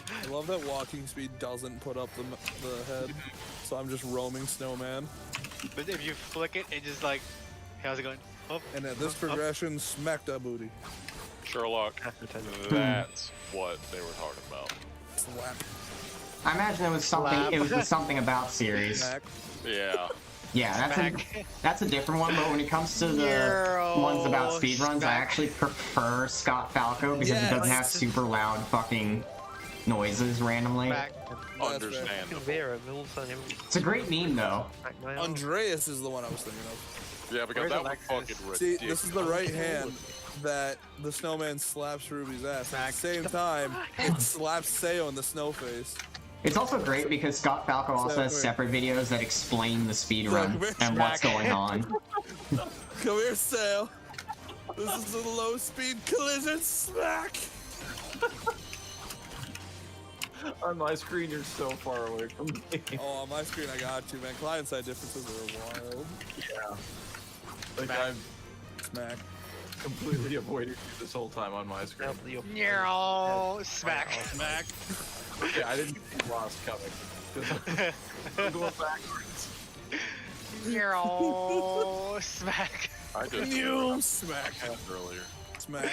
I love that walking speed doesn't put up the head, so I'm just roaming snowman. But if you flick it, it just like, how's it going? Up. And at this progression, smack that booty. Sherlock, that's what they were talking about. Slap. I imagine it was something. It was the something about series. Smack. Yeah. Yeah, that's a different one. But when it comes to the ones about speedruns, I actually prefer Scott Falco because it doesn't have super loud fucking noises randomly. Understandable. It's a great meme though. Andreas is the one I was thinking of. Yeah, because that was fucking ridiculous. See, this is the right hand that the snowman slaps Ruby's ass. At the same time, it slaps Sayo in the snow face. It's also great because Scott Falco also has separate videos that explain the speedrun and what's going on. Come here, Sail. This is a low-speed collision smack. On my screen, you're so far away from me. Oh, on my screen, I got you, man. Client-side differences are wild. Yeah. Like Smack. I've Smack. completely avoided you this whole time on my screen. No, smack. Smack. Yeah, I didn't see the loss coming. I'm going backwards. No, smack. I just You smack. earlier. Smack.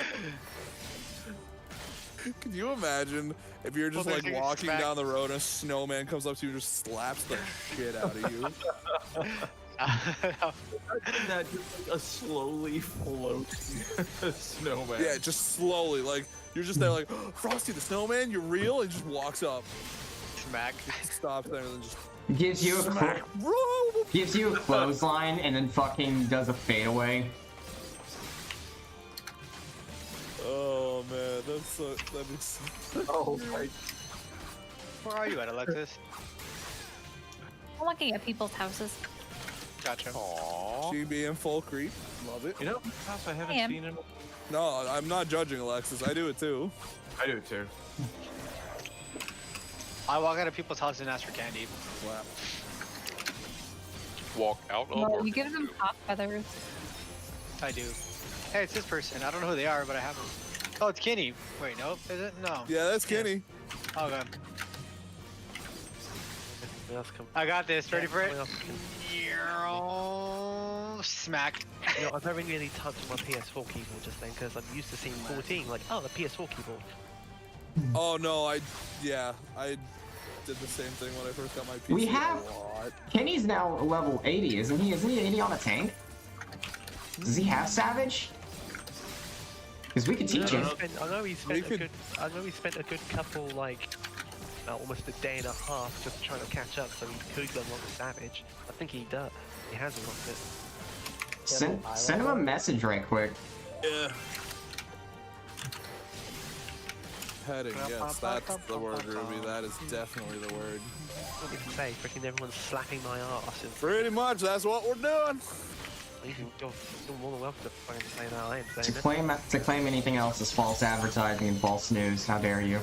Can you imagine if you're just Well, like there's a walking smack. down the road and a snowman comes up to you and just slaps the shit out of you? Isn't that just like a slowly floating snowman? Yeah, just slowly. Like, you're just there like, Frosty the Snowman, you're real? And just walks up. Smack. Stops there and then just Gives you a smack. gives you a clothesline and then fucking does a fadeaway. Oh man, that's so, that'd be so... Oh my. Where are you at, Alexis? I'm looking at people's houses. Gotcha. Aww. She being full creep. Love it. You know, house I haven't I am. seen in. No, I'm not judging Alexis. I do it too. I do too. I walk out of people's houses and ask for candy. Wow. Walk out of No, or you give them pop feathers. I do. Hey, it's this person. I don't know who they are, but I have them. Oh, it's Kenny. Wait, nope. Is it? No. Yeah, that's Kenny. Oh, God. Everything else come- I got this. Ready for it? everything else can- Smack. You know, I've never really touched my PS4 keyboard just then because I'm used to seeing 14, like, oh, the PS4 keyboard. Oh no, I did the same thing when I first got my PC. We have- a lot. Kenny's now level 80, isn't he? Isn't he 80 on a tank? Does he have Savage? Because we could teach him. I know he spent could- I know he spent a good couple, like, almost a day and a half just trying to catch up so he could go along with Savage. I think he does. He has unlocked it. Send him a message right quick. Yeah. Heading, yes, that's the word, Ruby. That is definitely the word. What did you say? Freaking everyone's slapping my ass. And Pretty much, that's what we're doing. you're more than welcome to fucking say that. I ain't saying it. To claim anything else is false advertising and false news. How dare you?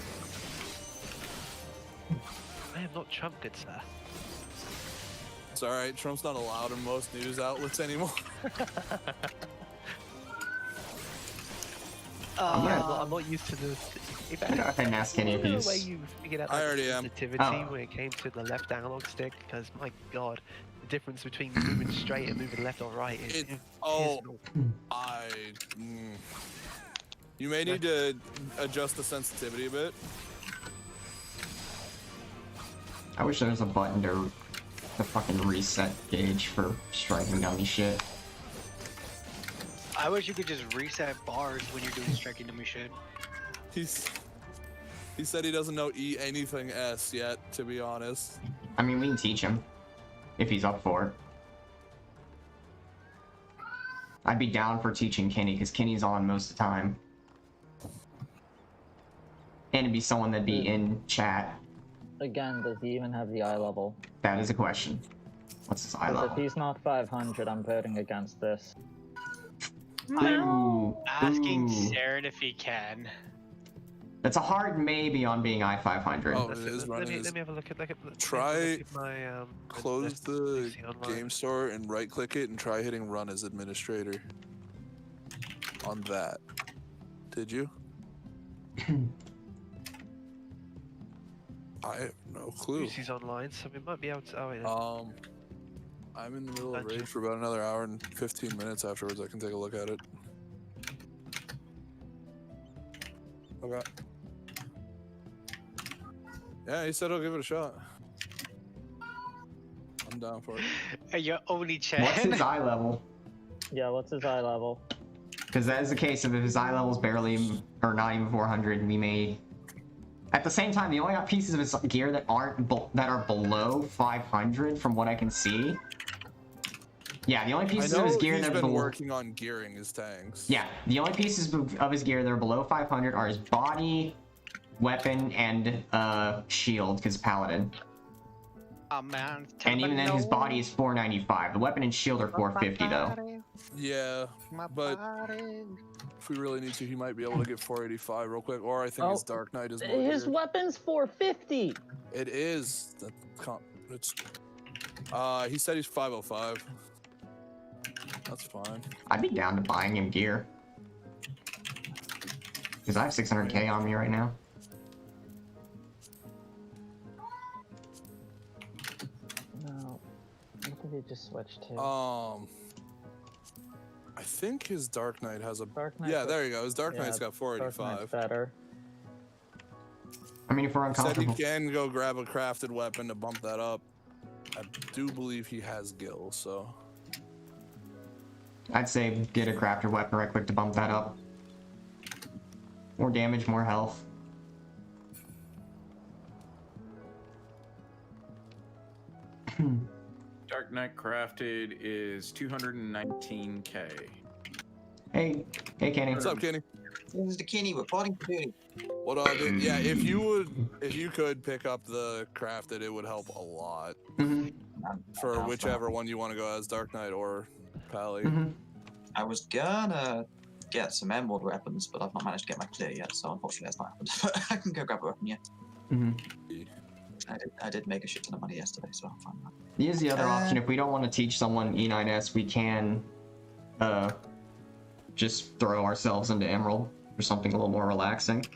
I am not Trump, good sir. It's alright, Trump's not allowed in most news outlets anymore. I'm not used to this. If I don't know if I can ask any of the these. way you figured out I like, already the am. sensitivity Oh. when it came to the left analog stick, because my god, the difference between moving straight and moving left or right is abysmal. You may need to adjust the sensitivity a bit. I wish there was a button to fucking reset gauge for striking dummy shit. I wish you could just reset bars when you're doing striking dummy shit. He said he doesn't know E anything S yet, to be honest. I mean, we can teach him if he's up for it. I'd be down for teaching Kenny because Kenny's on most of the time. And it'd be someone that'd be in chat. Again, does he even have the eye level? That is a question. What's his eye Because if level? he's not 500, I'm voting against this. Ooh, Asking ooh. Saren if he can. That's a hard maybe on being I-500. Oh, it is running. Let me have a look at Try my close the PC online. game store and right click it and try hitting run as administrator on that. Did you? I have no clue. Lucy's online, so we might be able to. Oh, yeah. I'm in the middle of Gotcha. raid for about another hour and 15 minutes afterwards. I can take a look at it. Okay. Yeah, he said he'll give it a shot. I'm down for it. Hey, you're only Chan. What's his eye level? Yeah, what's his eye level? Because that is the case of if his eye level's barely, or not even 400, we may... At the same time, he only got pieces of his gear that aren't that are below 500 from what I can see. Yeah, the only pieces of his gear he's that are been below... working on gearing his tanks. Yeah, the only pieces of his gear that are below 500 are his body, weapon, and shield, because paladin. Oh man. And even then, his body is 495. The weapon and shield are 450 though. Yeah, but if we really need to, he might be able to get 485 real quick. Or I think his Dark Knight is more His geared. weapon's 450. It is. It's. He said he's 505. That's fine. I'd be down to buying him gear. Because I have 600k on me right now. No. What did he just switch to? I think his Dark Knight has a. Dark Knight. Yeah, there you go. His Dark Knight's got Dark Knight's 485. better. I mean, if we're Said uncomfortable. he can go grab a crafted weapon to bump that up. I do believe he has gills, so. I'd say get a crafted weapon right quick to bump that up. More damage, more health. Dark Knight crafted is 219k. Hey Kenny. What's up, Kenny? This is the Kenny reporting for duty. What dude? Yeah, if you could pick up the crafted, it would help a lot. For whichever one you want to go as, Dark Knight or Pally. I was gonna get some emerald weapons, but I've not managed to get my clear yet, so unfortunately that's not happened. But I can go grab a weapon yet. I did make a shit ton of money yesterday, so I'm fine. Here's the other option. If we don't want to teach someone E9S, we can just throw ourselves into Emerald or something a little more relaxing.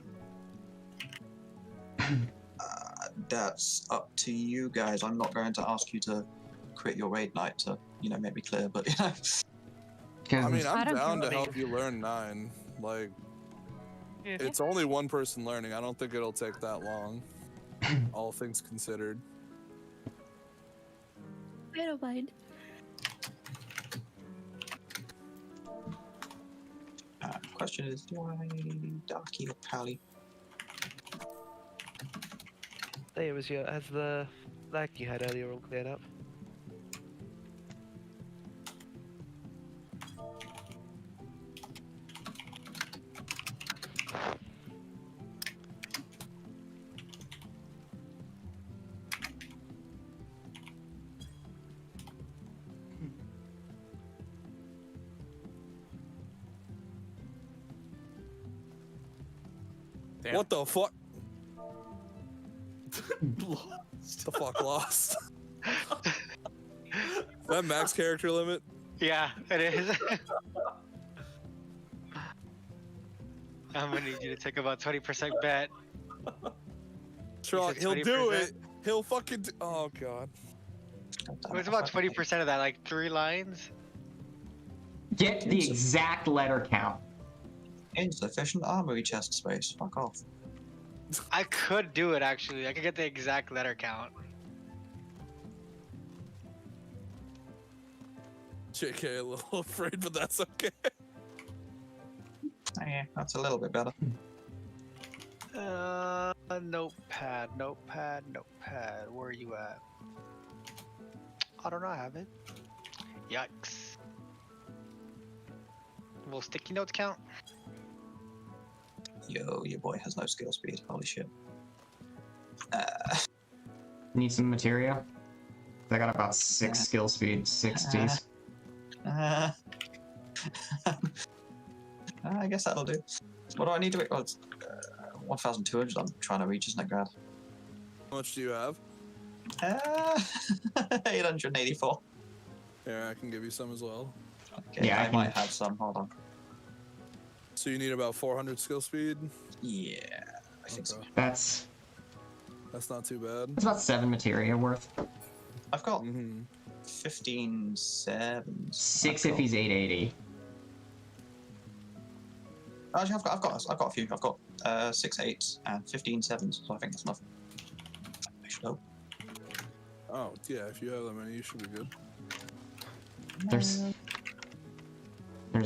That's up to you guys. I'm not going to ask you to quit your raid night to, make me clear, but I mean, I'm down to help you learn 9. Like, it's only one person learning. I don't think it'll take that long, all things considered. I don't mind. Question is, do I Darky or Pally? Hey, has the lag you had earlier all cleared up? Damn. What the fuck? The fuck lost? That max character limit? Yeah, it is. I'm gonna need you to take about 20% bet. Sherlock, he'll do it. He'll fucking do. Oh god. It's about 20% of that, like 3 lines. Get the exact letter count. Insufficient armory chest space. Fuck off. I could do it actually. I could get the exact letter count. JK, a little afraid, but that's okay. Yeah, that's a little bit better. Notepad. Where are you at? I don't know. I have it. Yikes. Will sticky notes count? Yo, your boy has no skill speed. Holy shit. Need some materia? I got about 6 skill speed, 60s. I guess that'll do. What do I need to? Well, it's 1,200. I'm trying to reach, isn't it, Grad? How much do you have? 884. Yeah, I can give you some as well. Okay, Yeah, I might have some. Hold on. So you need about 400 skill speed? Yeah, I think so. That's not too bad. It's about 7 materia worth. I've got 15 sevens. 6 if he's 880. Actually, I've got a few. I've got 6 8s and 15 sevens, so I think that's enough. I should hope. Oh yeah, if you have that many, you should be good. There's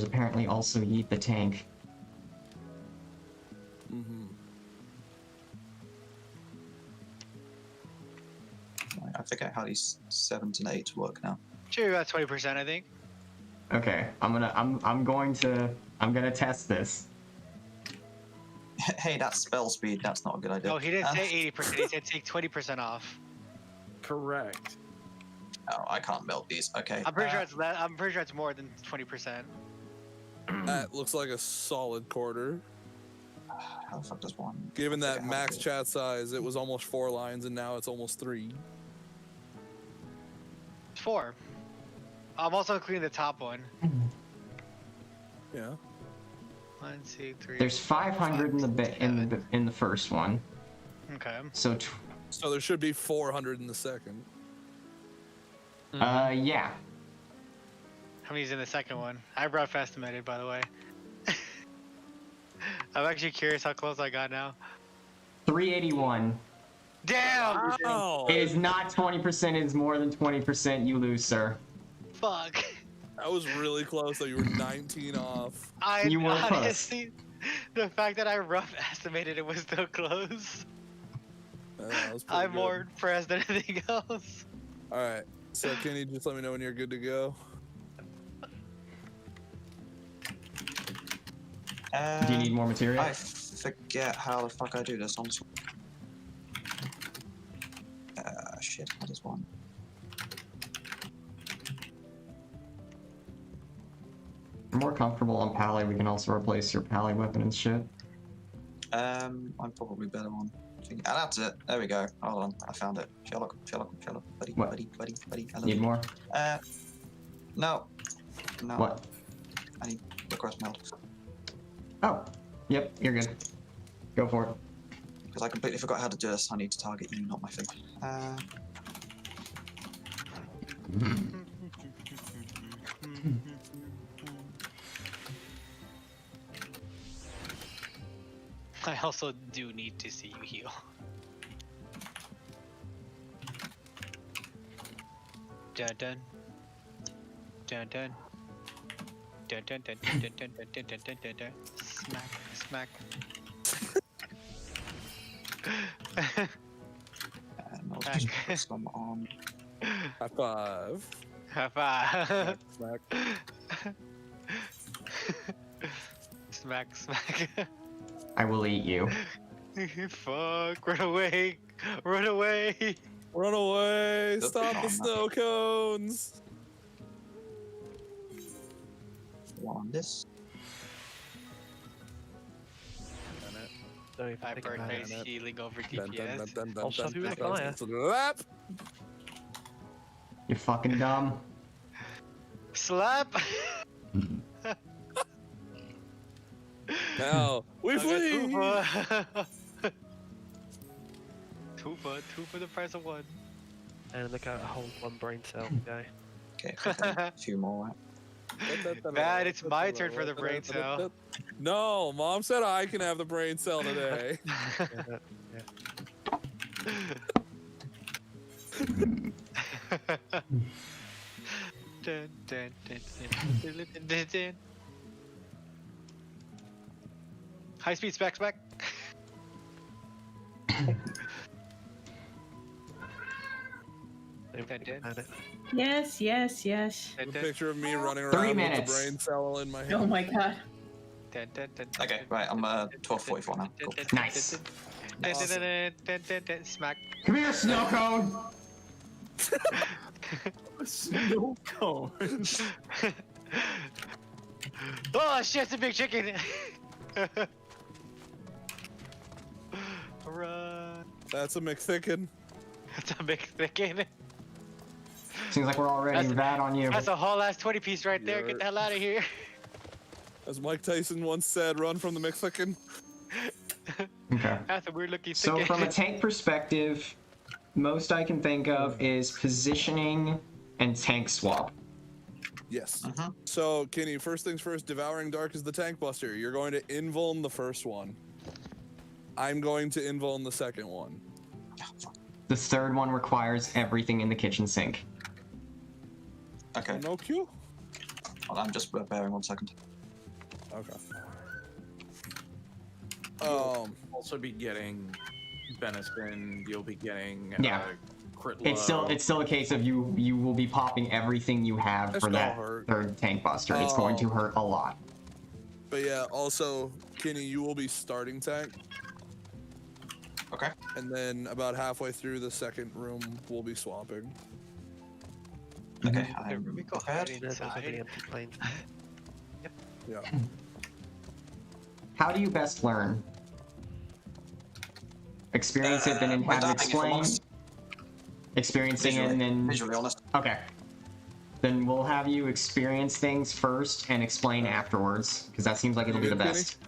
apparently also Yeet the Tank. I forget how these 7s and 8s work now. Sure, about 20%, I think. Okay, I'm going to test this. Hey, that's spell speed. That's not a good idea. No, he didn't say 80%. He said take 20% off. Correct. Oh, I can't melt these. Okay. I'm pretty sure it's less. I'm pretty sure it's more than 20%. That looks like a solid quarter. How the fuck does one? Given I that forget how max to do it. chat size, it was almost 4 lines, and now it's almost 3. It's 4. I'm also including the top one. Yeah. 1, 2, 3. There's 500 in the first one. Okay. So So there should be 400 in the second. yeah. How many's in the second one? I rough estimated, by the way. I'm actually curious how close I got now. 381. Damn! Oh, It is not 20%. It is more than 20%. You lose, sir. Fuck. that was really close. Though you were 19 off. You were close. honestly, the fact that I rough estimated it was so close. That was pretty I'm good. more impressed than anything else. All right. So can you just let me know when you're good to go? Do you need more material? I forget how the fuck I do this. I'm shit. What is one? If you're more comfortable on pally, we can also replace your pally weapon and shit. I'm probably better on. And that's it. There we go. Hold on. I found it. Sherlock. Buddy. What? Buddy. I love Need you. more? No. No. What? I need request meld. Oh. Yep, you're good. Go for it. Because I completely forgot how to do this. I need to target you, not my thing. I also do need to see you heal. Dun dun. Dun dun. Dun dun dun dun dun dun dun dun dun dun dun. Smack, smack. And I'll just put some on. High five. High five. Smack. Smack, smack. I will eat you. Fuck, run away. Run away. Run away! That's Stop the fine. snow cones! One on this. Don't even My think about birthday's it. healing over Dun, dun, DPS. dun, dun, I'll shove you in the dun, fire. slap. You're fucking dumb. Slap. Now we flee. Two for the price of one. And look at hold one brain cell, guy. Okay, a few more. Man, it's my turn for the brain cell. No, Mom said I can have the brain cell today. Dun, dun, dun, dun, dun, dun, dun. High speed specs back. Yes, yes, yes. A picture of me running 3 around with minutes. the brain cell in my hand. Oh my god. Okay, right, I'm 12:44 now. Cool. Nice. Smack. Come here, snow cone! Snow cone. Oh shit, it's a big chicken. Run. That's a McThicken. It's a big chicken. Seems like we're already That's- bad on you. That's a whole ass 20 piece right there. Yeah. Get the hell out of here. As Mike Tyson once said, run from the McThicken. Okay. That's a weird looking So chicken. from a tank perspective, most I can think of is positioning and tank swap. Yes. So, Kenny, first things first, Devouring Dark is the tank buster. You're going to invuln the first one. I'm going to invuln the second one. The third one requires everything in the kitchen sink. Okay. No Q? Well, I'm just bearing 1 second. Okay. You'll also be getting venison. You'll be getting Yeah. crit It's still a case of you will be popping everything you have It's for gonna that hurt. third tank buster. It's going to hurt a lot. But yeah, also, Kenny, you will be starting tank. Okay. And then about halfway through the second room, we'll be swapping. Okay, We I'm go hide prepared. There's also the inside. empty planes. Yeah. How do you best learn? Experience it, then by have it dying, if I'm explained. honest. Experiencing it, and then Visually honest. okay. Then we'll have you experience things first and explain afterwards, because that seems like it'll be the good, Kenny? best.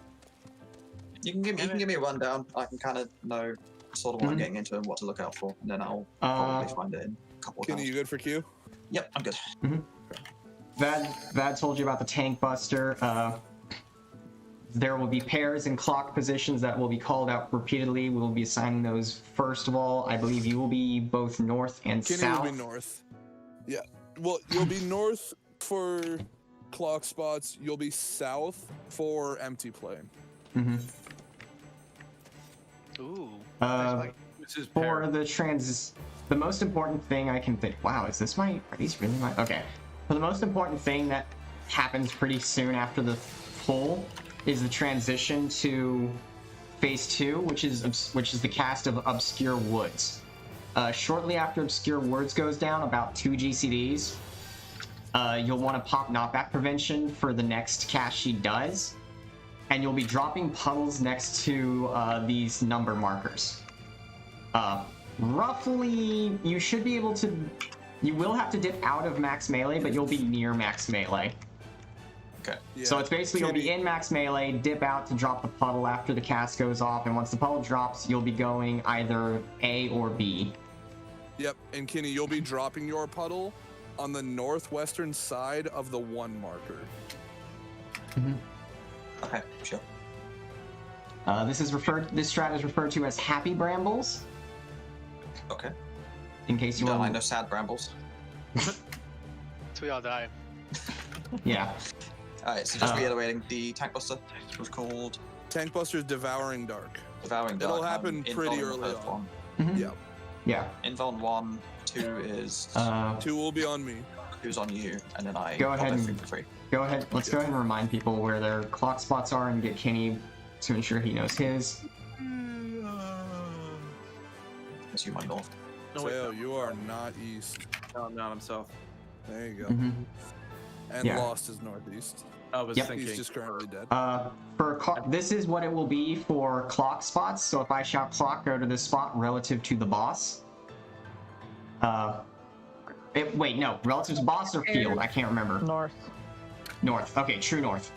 You can give me a rundown. I can kind of know sort of what I'm getting into and what to look out for, and then I'll probably find it in a couple of Kenny, times. you good for Q? Yep, I'm good. Vad told you about the tank buster. There will be pairs and clock positions that will be called out repeatedly. We will be assigning those first of all. I believe you will be both north and Kenny south. will be north. Yeah. Well, you'll be north for clock spots. You'll be south for empty plane. Ooh. This is For the most important thing I can think. Wow, are these really my? Okay. For the most important thing that happens pretty soon after the pull is the transition to phase 2, which is the cast of Obscure Woods. Shortly after Obscure Woods goes down, about 2 GCDs, you'll want to pop knockback prevention for the next cast she does, and you'll be dropping puddles next to these number markers. Roughly, you should be able to. You will have to dip out of max melee, but you'll be near max melee. Okay. Yeah. So it's basically you'll be in max melee, dip out to drop the puddle after the cast goes off, and once the puddle drops, you'll be going either A or B. Yep. And Kenny, you'll be dropping your puddle on the northwestern side of the 1 marker. Okay, sure. This strat is referred to as happy brambles. Okay. In case you don't want. mind no sad brambles. So we all die. Yeah. Alright, so just reiterating, the tank buster was called Tank Buster's Devouring Dark. Devouring Dark. It'll happen pretty early on. Yeah. Yeah. Invuln 1, 2 is 2 will be on me. 2's on you, and then I Go ahead got and for free. go ahead. Let's go ahead and remind people where their clock spots are and get Kenny to ensure he knows his. Assume I'm north. No, you are not east. No, I'm not. I'm south. There you go. And Yeah. Lost is northeast. I was Yep. thinking. He's just currently dead. This is what it will be for clock spots. So if I shout clock, go to this spot relative to the boss. Wait, no, relative to boss or field? I can't remember. North. North. Okay, true north.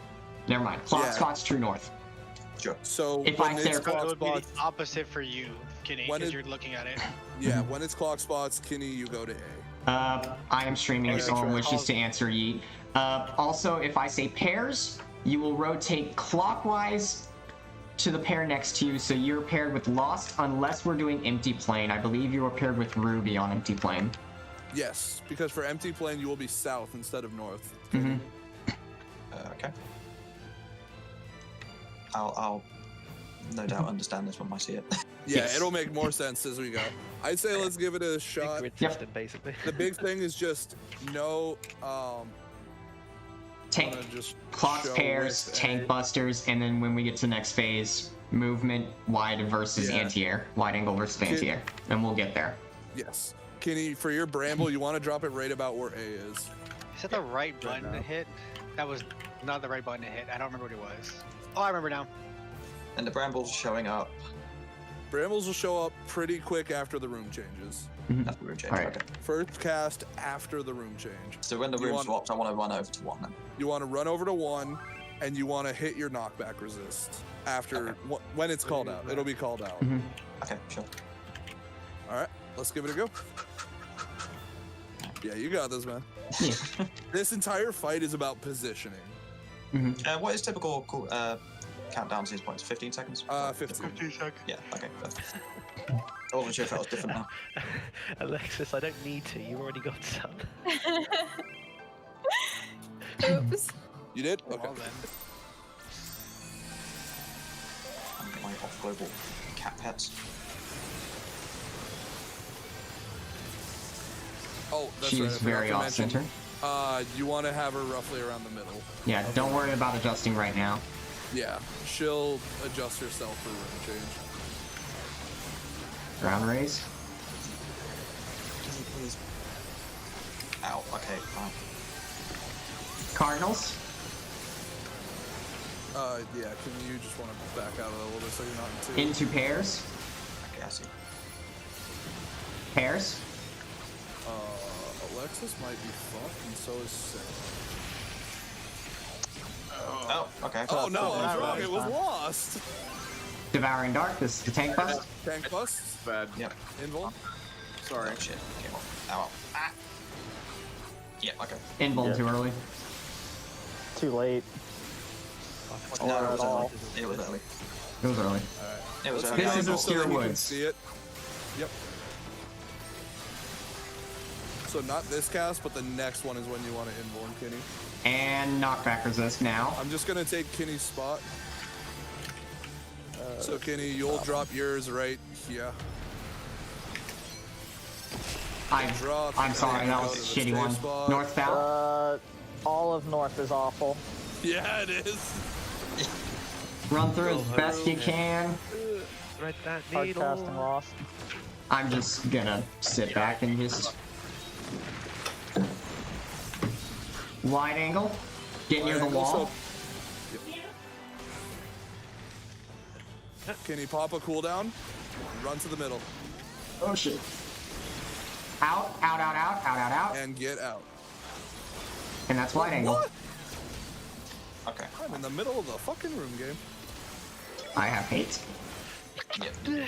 Never mind. Clock Yeah. spot's true north. Sure. So If when I it's say- clock It would be spots, the opposite for you, Kenny, When because it- you're looking at it. yeah, when it's clock spots, Kenny, you go to A. I am streaming if Okay, someone sure. wishes to answer Yeet. Also, if I say pairs, you will rotate clockwise to the pair next to you, so you're paired with Lost, unless we're doing empty plane. I believe you are paired with Ruby on empty plane. Yes, because for empty plane, you will be south instead of north. Okay. I'll no doubt understand this when I see it. Yeah, Yes. it'll make more sense as we go. I'd say let's give it a shot. Grid Yep. system, basically. The big thing is just no Tank, wanna just clocks, show pairs, with tank A. busters, and then when we get to the next phase, movement, wide versus Yeah. anti-air. Wide angle versus anti-air. And we'll get there. Yes. Kenny, for your bramble, you want to drop it right about where A is. Is that the right button to hit? That was not the right button to hit. I don't remember what it was. Oh, I remember now. And the brambles showing up Brambles will show up pretty quick after the room changes. after the room change. Alright. Okay. First cast after the room change. So when the You room want- swaps, I want to run over to 1 then. You want to run over to 1, and you want to hit your knockback resist after when it's called out. It'll be called out. Okay, sure. All right, let's give it a go. Yeah, you got this, man. Yeah. This entire fight is about positioning. What is typical countdown to these points? 15 seconds? 15. Yeah, okay. Perfect. I wasn't sure if that was different now. Alexis, I don't need to. You already got some. Oops. You did? Okay. Well then. I'm getting my off-global cat pets. Oh, that's She right. is I forgot very to off mention, center. You want to have her roughly around the middle. Yeah, don't worry about adjusting right now. Yeah, she'll adjust herself for room change. Ground raise. Please. Ow. Okay. Fine. Cardinals. Yeah, can you just want to back out a little bit so you're not in two? Into pairs. Okay, I see. Pairs. Alexis might be fucked, and so is Sarah. Oh, okay. Oh no, I was wrong. It was lost. Devouring Dark. This is the tank bust. Tank bust. Bad. Yep. Invul. Sorry. Oh, shit. Okay. Ow. Ah. Yeah. Okay. Invul too early. Too late. No, it was early. It was early. It was early. It was early. This is so Obscure that you can Woods. see it. Yep. So not this cast, but the next one is when you want to invul Kinney. And knockback resist now. I'm just gonna take Kinney's spot. So Kinney, you'll drop yours right here. I'm sorry, that was a shitty one. Spot. North south. All of north is awful. Yeah, it is. Run through as best you can. Thread that Hard needle. casting lost. I'm just gonna sit back and just wide angle. Get near the wall. Can you pop a cooldown? Run to the middle. Oh shit. Out, out, out, out, out, out, out. And get out. And that's wide angle. What? Okay. I'm in the middle of the fucking room game. I have hate. Yep.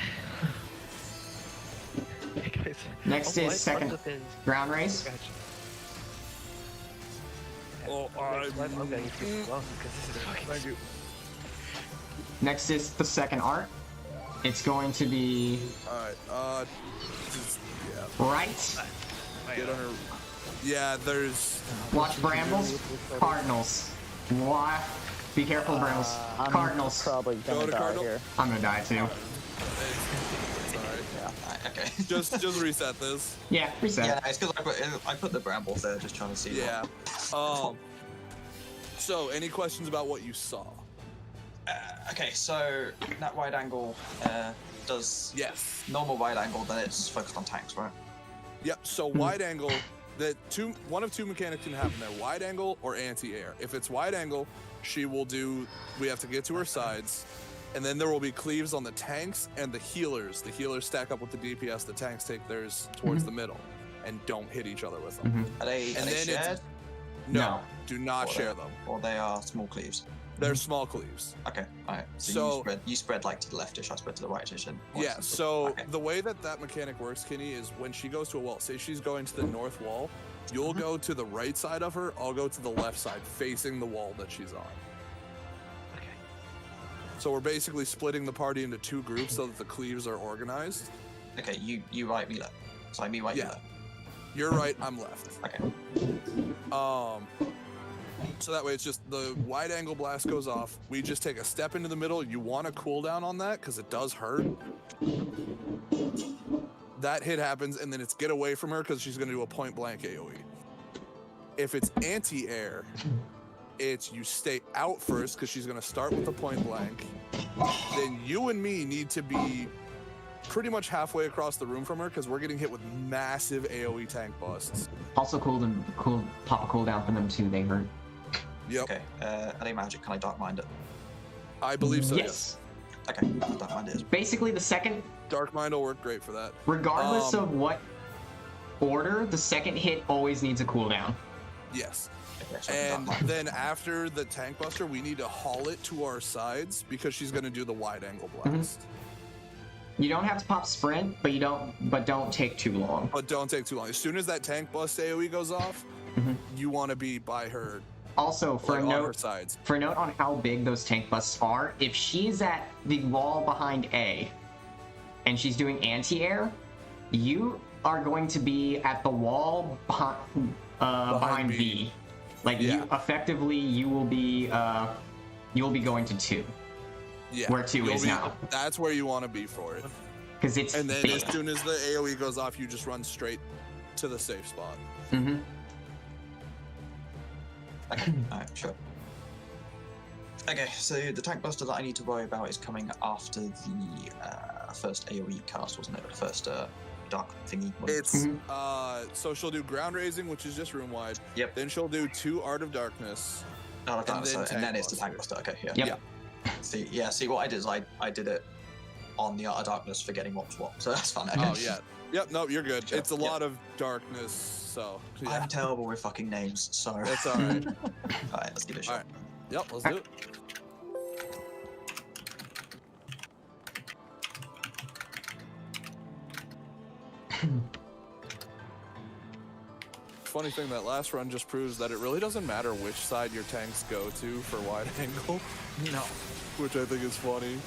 Next is second ground race. Oh, I'm going to get one because this is fucking. Thank you. Next is the second art. It's going to be Alright, yeah. right. Get on her. Yeah, there's. Watch brambles. Cardinals. Why? Be careful, brambles. I'm Cardinals. probably Go gonna to die Cardinal. here. I'm gonna die too. Okay. Just reset this. Yeah, reset. Yeah, it's because I put the brambles there, just trying to see. Yeah. So, any questions about what you saw? Okay, so that wide angle does Yes. normal wide angle, then it's focused on tanks, right? Yep. So wide angle, one of two mechanics can happen there: wide angle or anti-air. If it's wide angle, she will do. We have to get to her sides, and then there will be cleaves on the tanks and the healers. The healers stack up with the DPS. The tanks take theirs towards the middle, and don't hit each other with them. Are they shared? No, do not Or share they- them. Or they are small cleaves. They're small cleaves. Okay, alright. So- So you spread like to the leftish, I spread to the rightish. And Yeah, so okay. the way that mechanic works, Kinney, is when she goes to a wall, say she's going to the north wall, you'll go to the right side of her, I'll go to the left side, facing the wall that she's on. Okay. So we're basically splitting the party into two groups so that the cleaves are organized. Okay, you right, me left. Sorry, me right, you Yeah. left. You're right, I'm left. Okay. So that way it's just the wide angle blast goes off. We just take a step into the middle. You want to cool down on that because it does hurt. That hit happens, and then it's get away from her because she's going to do a point blank AoE. If it's anti-air, it's you stay out first because she's going to start with the point blank. Then you and me need to be pretty much halfway across the room from her because we're getting hit with massive AoE tank busts. Also pop a cooldown for them too. They hurt. Yep. Okay. Are they magic? Can I dark mind it? I believe so. Yes. Okay. Dark mind it is. Basically, the second, Dark Mind will work great for that. regardless of what order, the second hit always needs a cooldown. Yes. Okay, so And dark mind. then after the tank buster, we need to haul it to our sides because she's going to do the wide angle blast. You don't have to pop sprint, but don't take too long. But don't take too long. As soon as that tank bust AoE goes off, you want to be by her, Also, for like, a on her note, sides. for a note on how big those tank busts are, if she's at the wall behind A and she's doing anti-air, you are going to be at the wall behind B. Like Yeah. you effectively, you will be going to 2. Yeah. Where 2 You'll is be- now. That's where you want to be for it. Because it's And then big. as soon as the AoE goes off, you just run straight to the safe spot. Mm-hmm. Okay. Alright, sure. Okay, so the tank buster that I need to worry about is coming after the the first AoE cast, wasn't it? The first dark thingy. It's so she'll do ground raising, which is just room wide. Yep. Then she'll do 2 Art of Darkness. Oh, okay, and then it's the Tank Tank Buster. Okay, yeah. Yep. Yeah. See, what I did is I did it on the Art of Darkness, forgetting what was what. So that's fun. Okay. Oh yeah. Yep. No, you're good. Sure, It's a lot of darkness, so yeah. I'm terrible with fucking names, so. That's all right. All right, let's give it a shot. All right. Yep. Let's do it. Funny thing, that last run just proves that it really doesn't matter which side your tanks go to for wide angle. No. Which I think is funny.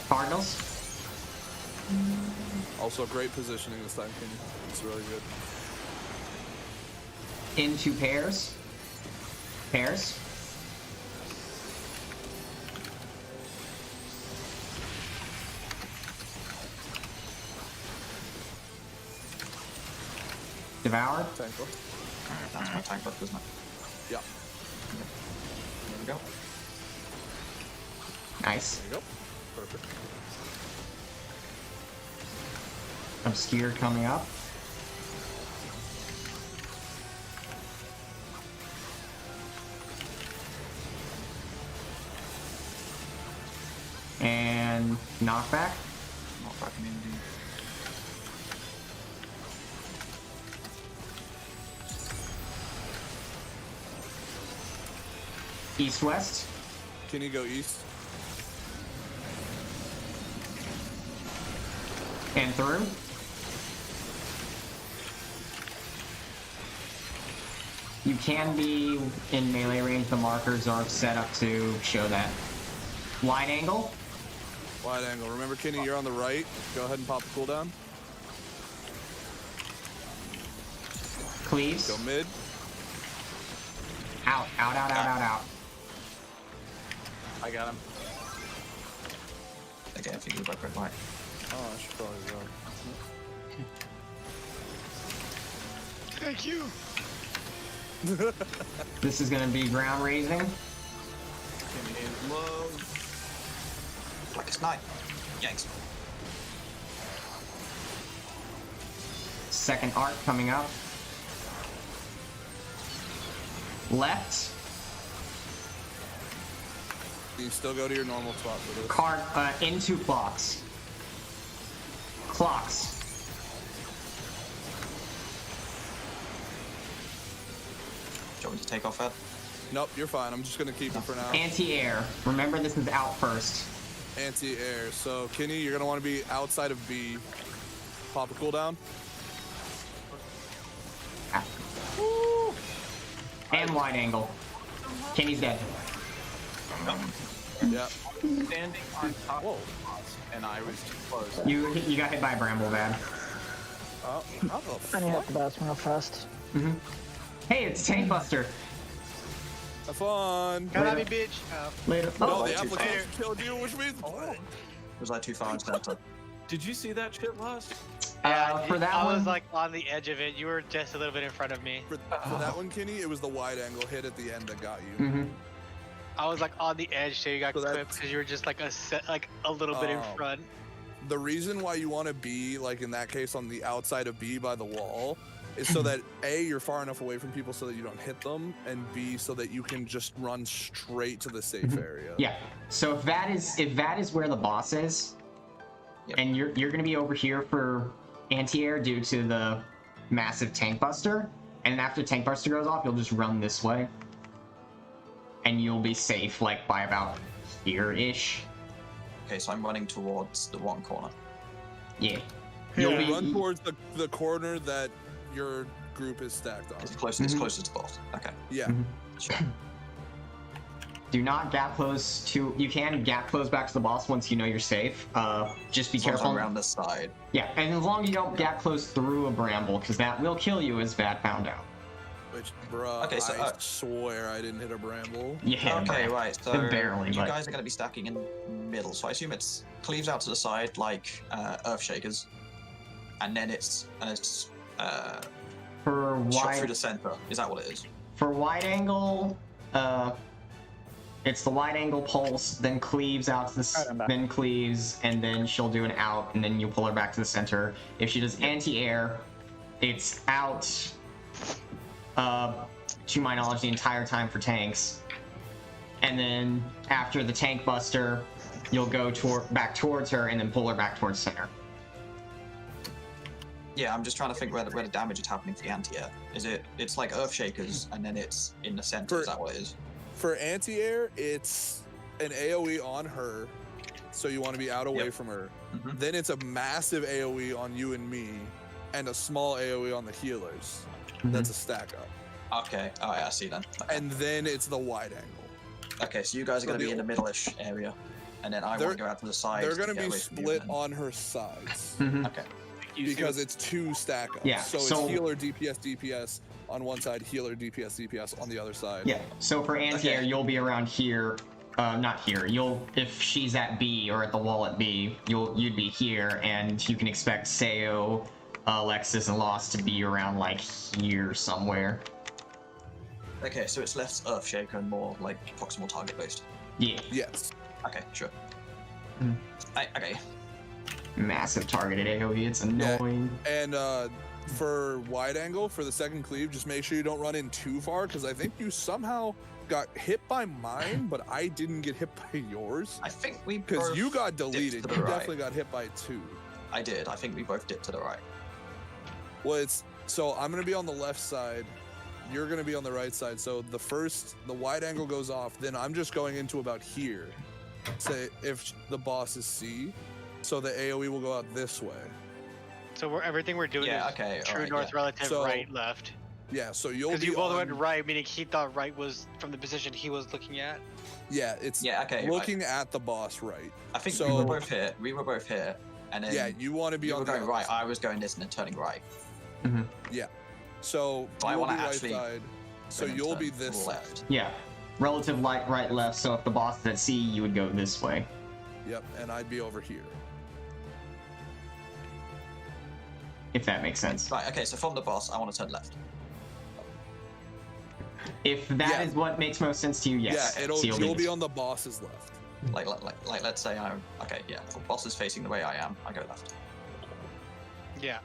Cardinals. Also, great positioning this time, Kenny. It's really good. Into pairs. Pairs. Devour. Tank buff. Alright, that's my tank buff, isn't it? Yeah. There we go. Nice. There you go. Perfect. Obscure coming up. And knockback. Knockback immunity. East-west. Can you go east? And through. You can be in melee range. The markers are set up to show that. Wide angle. Wide angle. Remember, Kenny, you're on the right. Go ahead and pop the cooldown. Cleaves. Go mid. Out, out, out, out, out, out. I got him. Okay, if you go back right. Oh, I should probably run. Thank you. This is gonna be ground raising. Kenny is low. Like it's night. Yanks. Second arc coming up. Left. You still go to your normal spot for this. Card into clocks. Clocks. Do you want me to take off that? Nope, you're fine. I'm just gonna keep it for now. Anti-air. Remember, this is out first. Anti-air. So, Kenny, you're gonna want to be outside of B. Pop a cooldown. And wide angle. Kenny's dead. Yeah. Standing on top of us, and I was too close. You got hit by a bramble bad. Oh, how the I need fuck? to bathroom real fast. Hey, it's Tank Buster. Have fun. Come at me, bitch. Later. No, Oh, the too far. application killed you, which means Was I too far into that? Did you see that shit last? for that I one, was like on the edge of it. You were just a little bit in front of me. for that one, Kenny, it was the wide angle hit at the end that got you. Mhm. I was like on the edge, so you got So clipped that's- because you were just like a little bit in Oh. front. The reason why you want to be, like in that case, on the outside of B by the wall is so that A, you're far enough away from people so that you don't hit them, and B, so that you can just run straight to the safe area. yeah. So if that is where the boss is, Yep. and you're gonna be over here for anti-air due to the massive Tank Buster, and after Tank Buster goes off, you'll just run this way, and you'll be safe like by about here-ish. Okay, so I'm running towards the one corner. Yeah. You'll You'll be run towards the corner that your group is stacked on. It's closest to boss. Okay. Yeah. Sure. Do not gap close to. You can gap close back to the boss once you know you're safe. Just be As long as I'm careful. around this side. Yeah, and as long as you don't gap close through a bramble, because that will kill you, as Vad found out. Which, bruh, Okay, so, I swear I didn't hit a bramble. Yeah, Okay, but right. So barely, you but guys are going to be stacking in middle. So I assume it's cleaves out to the side like Earthshakers, and then it's for shot through wide the center. Is that what it is? for wide angle, it's the wide angle pulse, then cleaves out to the I'm back. then cleaves, and then she'll do an out, and then you pull her back to the center. If she does anti-air, it's out. To my knowledge, the entire time for tanks, and then after the tank buster, you'll go back towards her, and then pull her back towards center. Yeah, I'm just trying to think where the damage is happening for the anti-air. Is it? It's like Earthshakers, and then it's in the center. Is that what it is? For anti-air, it's an AoE on her, so you want to be out away from her. Then it's a massive AoE on you and me, and a small AoE on the healers. That's a stack up. Okay, alright, I see then. Okay. And then it's the wide angle. Okay, so you guys are going to be in the middle-ish area, and then I want to go out to the side. They're going to be split on her sides. Okay. Because it's 2 stack ups. Yeah, So so- it's healer DPS on one side, healer DPS on the other side. Yeah. So for anti-air, you'll be around here. Not here. If she's at B or at the wall at B, you'd be here, and you can expect Sayo, Alexis, and Lost to be around like here somewhere. Okay, so it's less Earthshaker and more like proximal target based. Yeah. Yes. Okay, sure. Okay. Massive targeted AoE. It's annoying. And for wide angle, for the second cleave, just make sure you don't run in too far, because I think you somehow got hit by mine, but I didn't get hit by yours. I think we because you got deleted. to You the right. definitely got hit by 2. I did. I think we both dipped to the right. Well, it's so I'm gonna be on the left side. You're gonna be on the right side. So the wide angle goes off, then I'm just going into about here. Say if the boss is C, so the AoE will go out this way. So everything we're doing is true alright, north relative, So- right, left. Yeah, so you'll Because be you both on, went right, meaning he thought right was from the position he was looking at. Yeah, it's looking at the boss right. I think so, we were both here. We were both here, and then yeah, you want to be you on were the going other right. side. I was going this and then turning right. Yeah. So But I you'll wanna be right actually side. So then you'll turn be this left. side. Yeah. Relative light, right, left. So if the boss is at C, you would go this way. Yep, and I'd be over here. If that makes sense. Right. Okay. So from the boss, I want to turn left. If that is what makes most sense to you, yes. Yeah, So you'll be on the boss's left. Like let's say I'm okay. Yeah. The boss is facing the way I am. I go left. Yeah.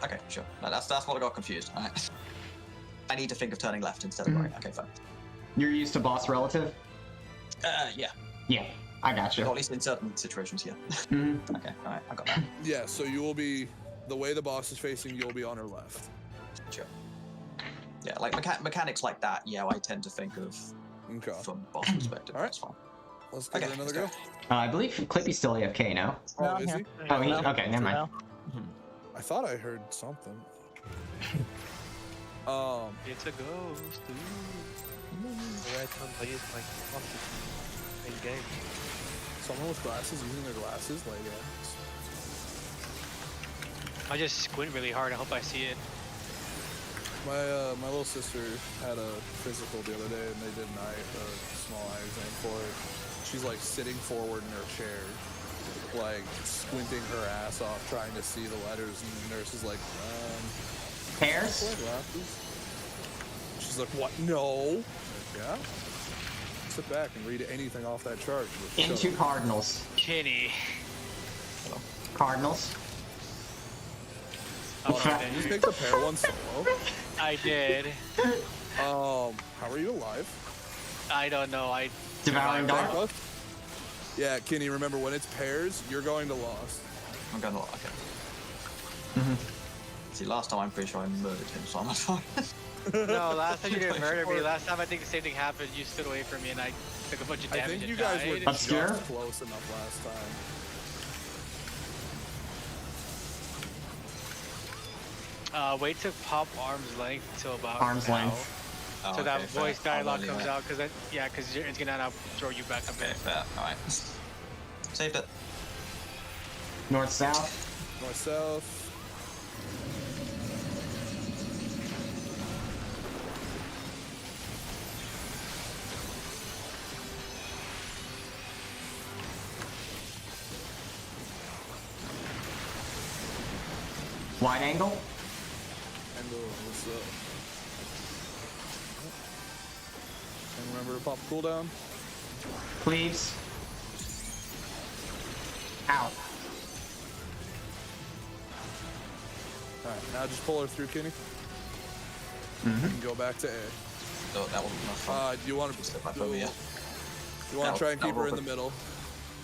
Okay. Sure. No, that's what I got confused. All right. I need to think of turning left instead of right. Okay. Fine. You're used to boss relative? Yeah. Yeah, I got you. Or at least in certain situations, yeah. Okay. All right. I got that. Yeah, so you will be the way the boss is facing. You'll be on her left. Sure. Yeah, like mechanics like that. Yeah, I tend to think of from boss perspective. All right. That's fine. Let's give it another go. I believe Clippy's still AFK now. Oh, is he? Oh, he? Okay, never mind. I thought I heard something. It's a ghost. The red time plays like in game. Someone with glasses using their glasses, like I just squint really hard. I hope I see it. my little sister had a physical the other day, and they did a small eye exam for it. She's like sitting forward in her chair, like squinting her ass off, trying to see the letters, and the nurse is like, Pairs? glasses? She's like, what? No. Like, yeah. Sit back and read anything off that chart. Into Cardinals. Kenny. Cardinals. You just picked the pair one solo. I did. How are you alive? I don't know. I Devouring Dark. Yeah, Kenny, remember when it's pairs, you're going to Lost. I'm going to okay. See, last time I'm pretty sure I murdered him, so I'm not fine. No, last time you didn't murder me. Last time I think the same thing happened. You stood away from me and I took a bunch of I damage. think you and guys were died. just close enough last time. Wait to pop arm's length till about Arm's now. length. Oh, So that okay, fair. voice dialogue I'll comes leave it. out, because it's gonna now throw you back up Okay, in. fair. Alright. Saved it. North, south. North, south. Wide angle. What's up? And remember to pop cooldown. Cleaves. Ow. Alright, now just pull her through, Kenny. Mm-hmm. And go back to A. So that wasn't enough fun. You want to Step back over, yeah. You want to try and keep her in the middle.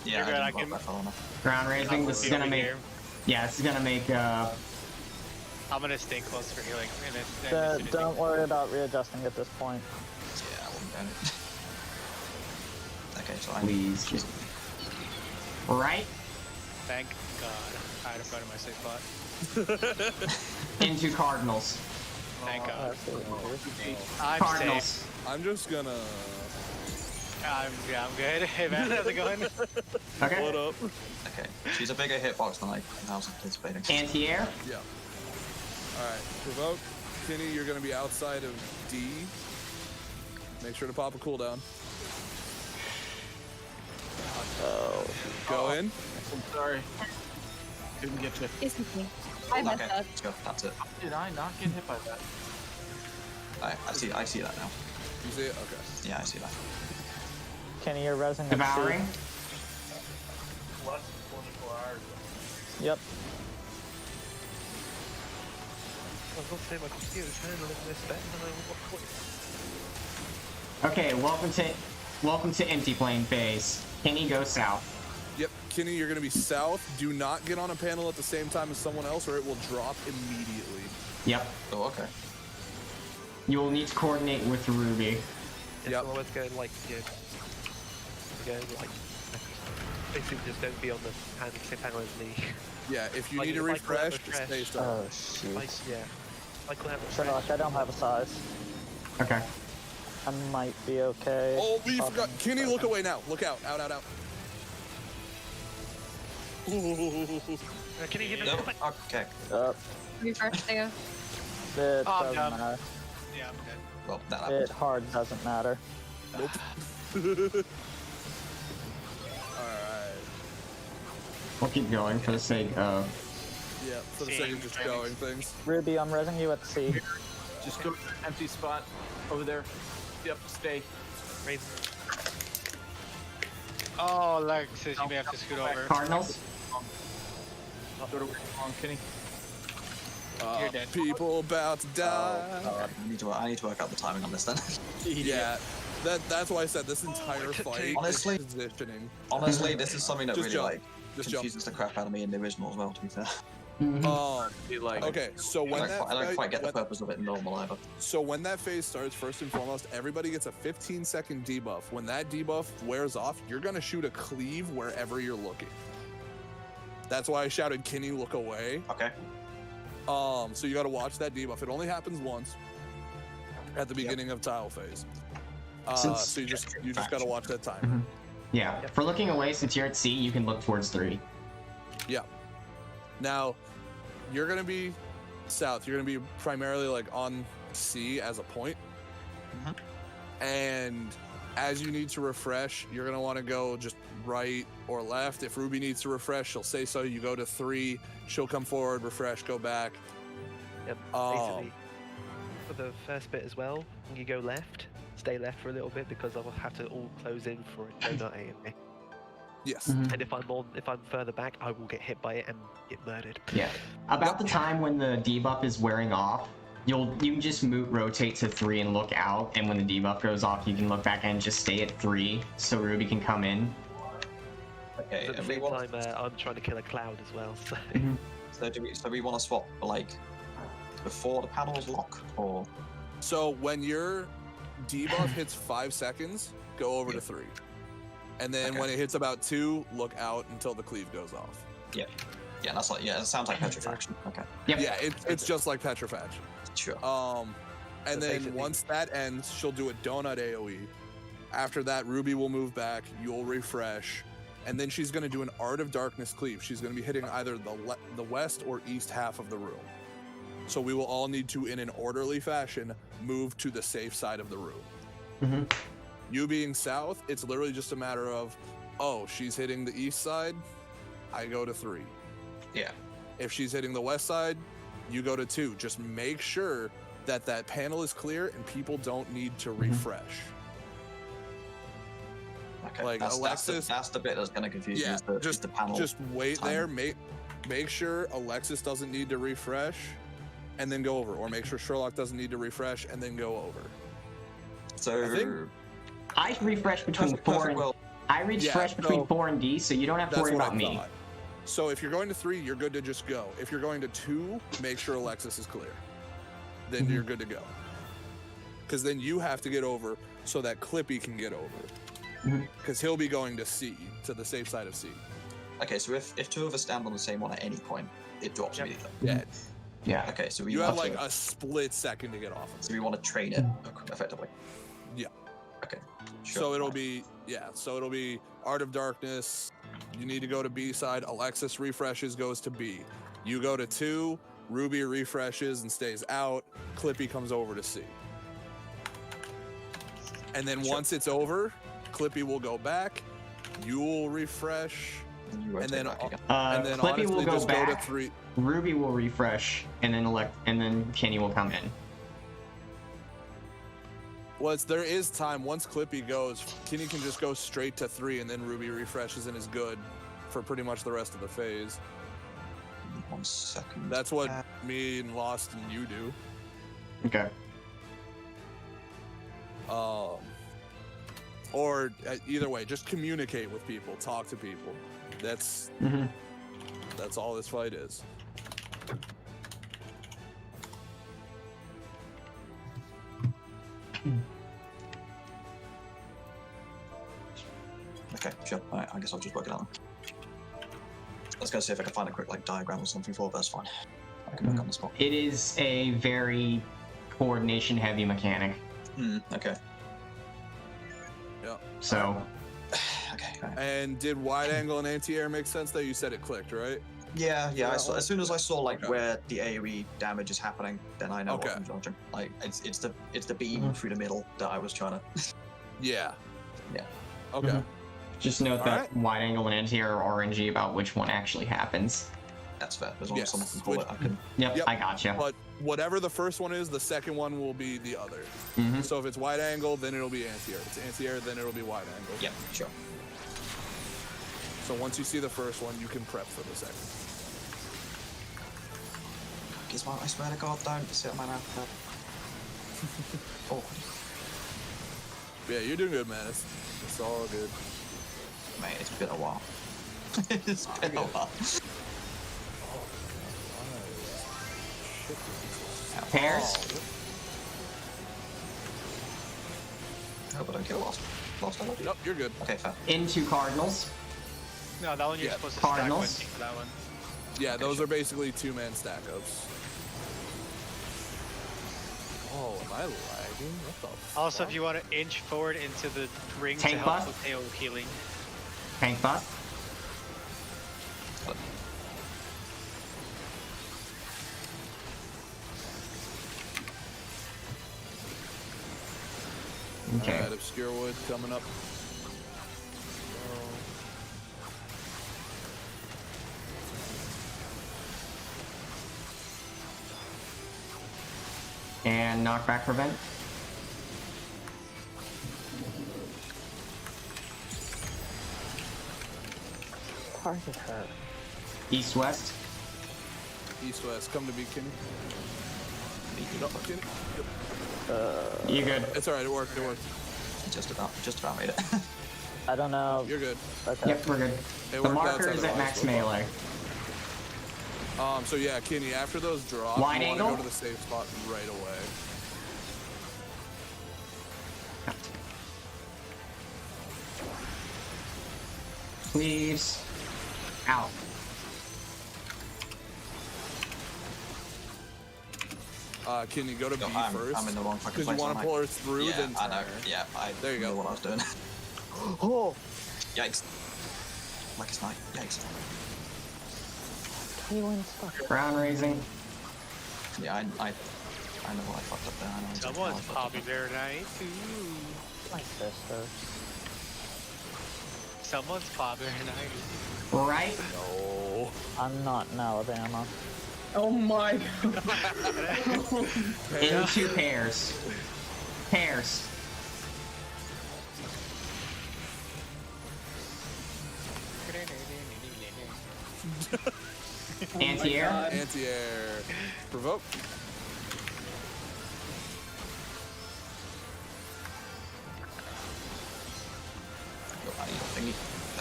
Yeah, You're good, I I didn't can- far enough. Ground raising. This is gonna make. Yeah, this is gonna make. I'm gonna stay close for healing. And then Don't worry about readjusting at this point. Yeah, I wasn't going it. Okay, so I Please. Just... Right. Thank God. I had to go to my safe spot. Into Cardinals. Thank God. I'm Cardinals. Safe. I'm just gonna. I'm good. Hey man, how's it going? Okay. What up? Okay, she's a bigger hitbox than I was anticipating. Anti-air. Yeah. Alright, provoke. Kenny, you're gonna be outside of D. Make sure to pop a cooldown. Oh. Go in. I'm sorry. Didn't get you. It's okay. I messed Okay, up. let's go. That's it. Did I not get hit by that? I see that now. You see it? Okay. Yeah, I see that. Kenny, you're resing. Devouring. Less than 24 hours. Yep. I was gonna say my computer's handling this better than I Okay, welcome to empty plane phase. Kenny, go south. Yep, Kenny, you're gonna be south. Do not get on a panel at the same time as someone else, or it will drop immediately. Yep. Oh, okay. You will need to coordinate with Ruby. Yeah, so let's go like, like, basically just don't be on the same panel as me. Yeah, if you Like, need to if I collab refresh, just refresh, stay Oh started. shoot. Like, yeah. Like, Sherlock, I don't have a size. Okay. I might be okay. Oh, we forgot. Kenny, look away now. Look out. Out. Can you get No, okay. Refresh there. It Oh, I'm doesn't done. matter. Yeah, I'm good. Well, that It happened. hard doesn't matter. Nope. Alright. We'll keep going for the sake of. Yeah, for the sake of just going things. Ruby, I'm resing you at C. Just go to the empty spot over there. Yep, stay. Raise. Oh, like says you may have to scoot over. Cardinals. Go to where you belong, Kenny. You're dead. People about to die. Oh, I need to work out the timing on this then. Yeah, that's why I said this entire fight Honestly- is positioning. Honestly, this is something that Just really jump. like Just jump. confuses the crap out of me in the original as well. To be fair, Be like, Okay, so when I that don't fight- quite get the when- purpose of it in normal either. So when that phase starts, first and foremost, everybody gets a 15-second debuff. When that debuff wears off, you're gonna shoot a cleave wherever you're looking. That's why I shouted, Kenny, look away. Okay. So you gotta watch that debuff. It only happens once at the beginning of tile phase. So you just gotta watch that time. Yeah. For looking away, since you're at C, you can look towards 3. Yeah. Now, you're gonna be south. You're gonna be primarily like on C as a point. And as you need to refresh, you're gonna want to go just right or left. If Ruby needs to refresh, she'll say so. You go to 3. She'll come forward, refresh, go back. Yep. Basically, for the first bit as well, you go left. Stay left for a little bit because I will have to all close in for a donut AMA. Yes. And if I'm further back, I will get hit by it and get murdered. Yeah. About the time when the debuff is wearing off, you can just rotate to 3 and look out, and when the debuff goes off, you can look back and just stay at 3 so Ruby can come in. Okay. At the same time, I'm trying to kill a cloud as well. So. So we want to swap like before the panels lock, or So when your debuff hits 5 seconds, go over to 3. And then when it hits about 2, look out until the cleave goes off. yeah, that's like it sounds like petrifaction. Okay. Yep. Yeah, it's just like petrifaction. Sure. And So then basically- once that ends, she'll do a donut AoE. After that, Ruby will move back, you'll refresh, and then she's going to do an Art of Darkness cleave. She's going to be hitting either the west or east half of the room. So we will all need to, in an orderly fashion, move to the safe side of the room. You being south, it's literally just a matter of, oh, she's hitting the east side, I go to 3. Yeah. If she's hitting the west side, You go to 2. Just make sure that that panel is clear and people don't need to refresh. Okay, Like Alexis, that's the bit that's going to confuse me. yeah, Is the panel. just wait there. timing. Make sure Alexis doesn't need to refresh, and then go over, or make sure Sherlock doesn't need to refresh and then go over. So I refresh between 4 and I refresh between 4 and D, so you don't have to That's worry what about I me. thought. So if you're going to 3, you're good to just go. If you're going to 2, make sure Alexis is clear. Then you're good to go. Because then you have to get over so that Clippy can get over. Because he'll be going to C, to the safe side of C. Okay, so if 2 of us stand on the same one at any point, it drops immediately. Dead. Yeah. Okay, so we You have want like to, a split second to get off of it. so we want to train it effectively. Yeah. Okay. Sure. So it'll be, so it'll be Art of Darkness. You need to go to B side. Alexis refreshes, goes to B. You go to 2. Ruby refreshes and stays out. Clippy comes over to C. And then once it's over, Clippy will go back. You'll refresh. You And then, back again. and then Clippy will honestly, go just back. go to 3. Ruby will refresh, and then Kenny will come in. Well, there is time. Once Clippy goes, Kenny can just go straight to 3, and then Ruby refreshes and is good for pretty much the rest of the phase. 1 second. That's what me and Lost and you do. Okay. Or either way, just communicate with people, talk to people. That's all this fight is. Okay, sure. Alright, I guess I'll just work it out. Let's go see if I can find a quick diagram or something for it. That's fine. I can work on the spot. It is a very coordination-heavy mechanic. Okay. Yeah. So. Okay. And did wide angle and anti-air make sense? That you said it clicked, right? Yeah. I saw, as soon as I saw where the AoE damage is happening, then I know what I'm dodging. Like it's the beam through the middle that I was trying to. Yeah. Yeah. Okay. Just note that wide angle and anti-air are RNG about which one actually happens. That's fair. As long as someone can call it, I can. Yep, I gotcha. But whatever the first one is, the second one will be the other. So if it's wide angle, then it'll be anti-air. If it's anti-air, then it'll be wide angle. Yep, sure. So once you see the first one, you can prep for the second. Gizmo, I swear to God, don't sit on my mouth. Oh. Yeah, you're doing good, man. It's all good. Mate, it's been a while. It's been a while. Pairs? I hope I don't get lost. Nope, you're good. Okay, fair. Into Cardinals. No, that one you're supposed to Cardinals. stack for that one. Yeah, those are basically 2-man stack ups. Oh, am I lagging? What the fuck? Also, if you want to inch forward into the ring Tank to help buff? with tail healing. Tank buff. Okay. Alright, Obscure Wood coming up. And knockback prevent. Target her. East west. East west, come to me, Kenny. No, Kenny. You good? It's alright, it worked, it worked. Just about made it. I don't know. You're good. Okay. Yep, we're good. It The worked marker out is at max melee. So yeah, Kenny, after those drop, Wide you angle? want to go to the safe spot right away. Please. Out. Can you go to B first? I'm in the wrong fucking place. Because you want to pull her through, yeah, then I know. turn her. Yeah, I There you knew go. what I was doing. Oh! Yikes. Like it's night. Yikes. 21 stuck. Ground raising. Yeah, I know what I fucked up there. I know exactly Someone's what I fucked up popping there. their night. My sister. Someone's popping their night. Right? No. I'm not in Alabama. Oh my god. In 2 pairs. Pairs. Anti-air. Anti-air. Provoke.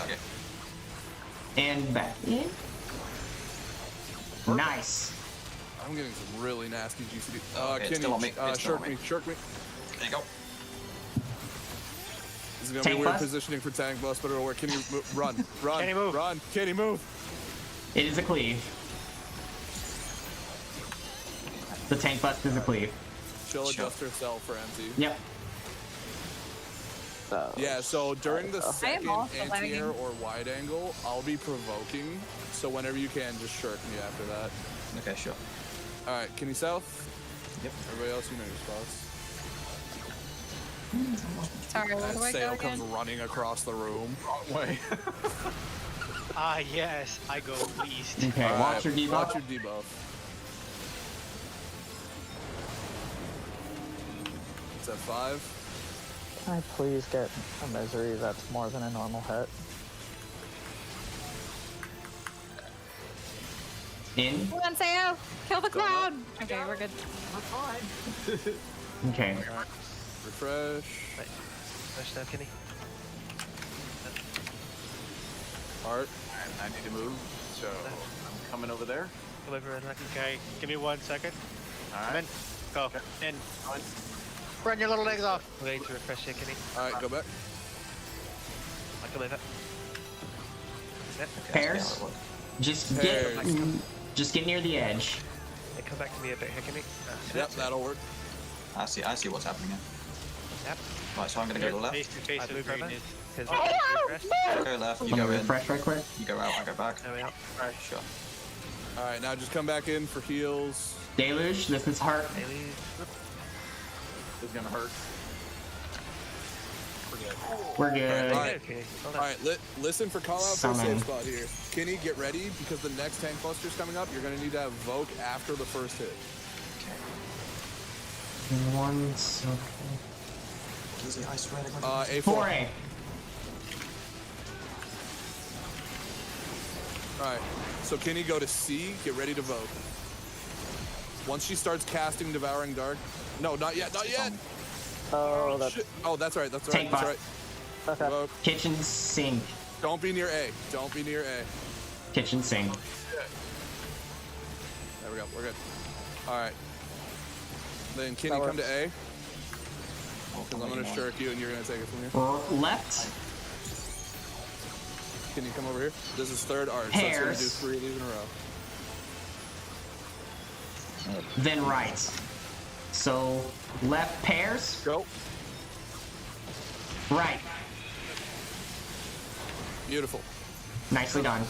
Okay. And back in. Nice. I'm getting some really nasty GCD. Okay, it's Kenny, still on me. It's still on me. shirk me. There you go. This is gonna Tank be weird bust? positioning for tank bust, but it'll work. Kenny, run, run, Kenny, move. run. Kenny, move. It is a cleave. The tank bust is a cleave. She'll adjust herself for empty. Yep. Yeah, so during the I am second also anti-air lagging. or wide angle, I'll be provoking. So whenever you can, just shirk me after that. Okay, sure. All right, Kenny south. Yep. Everybody else, you know your spots. Sorry, where do I go Sail again? comes running across the room. Wrong way. Ah, yes, I go east. Okay, All watch your right, debuff. Watch your debuff. It's at 5. Can I please get a misery that's more than a normal hit? In. Come on, Sayo! Kill the cloud! Okay, we're good. Okay. Refresh. Push now, Kenny. Heart. I need to move, so I'm coming over there. Come over and Okay, give me 1 second. All I'm right. in. Go. In. Run your little legs off. we're going to refresh here, Kenny. All right, go back. I come over. Yep. Pairs. Just get near the edge. Hey, come back to me a bit here, Kenny. Yep, that'll work. I see what's happening here. Yep. Right, so I'm gonna go to the left. Face to face I with move over. greatness. Because I refresh. Go left, you I'm go gonna in. refresh right quick. You go out, I go back. There we are. Right, sure. All right, now just come back in for heals. Deluge, this is heart. Daily. It's gonna hurt. We're good. All right. Okay. All right, listen for call out for a Summon. safe spot here. Kenny, get ready because the next tank buster's coming up. You're gonna need to have Voke after the first hit. Okay. 1 second. Easy, I swear to God. A4. 4A. All right, so Kenny, go to C. Get ready to Voke. Once she starts casting Devouring Dark. No, not yet, not yet. Oh, that's Shit. Oh, that's right, that's right, Tank that's bot. right. okay. Voke. Kitchen sink. Don't be near A. Don't be near A. Kitchen sink. There we go. We're good. All right. Then Kenny, That come to A. Oh, Because I'm gonna shirk you and you're gonna take it from here. Left. Can you come over here? This is third art, so it's gonna Pairs. do 3 of these in a row. Then right. So left pairs. Go. Right. Beautiful. Nicely done.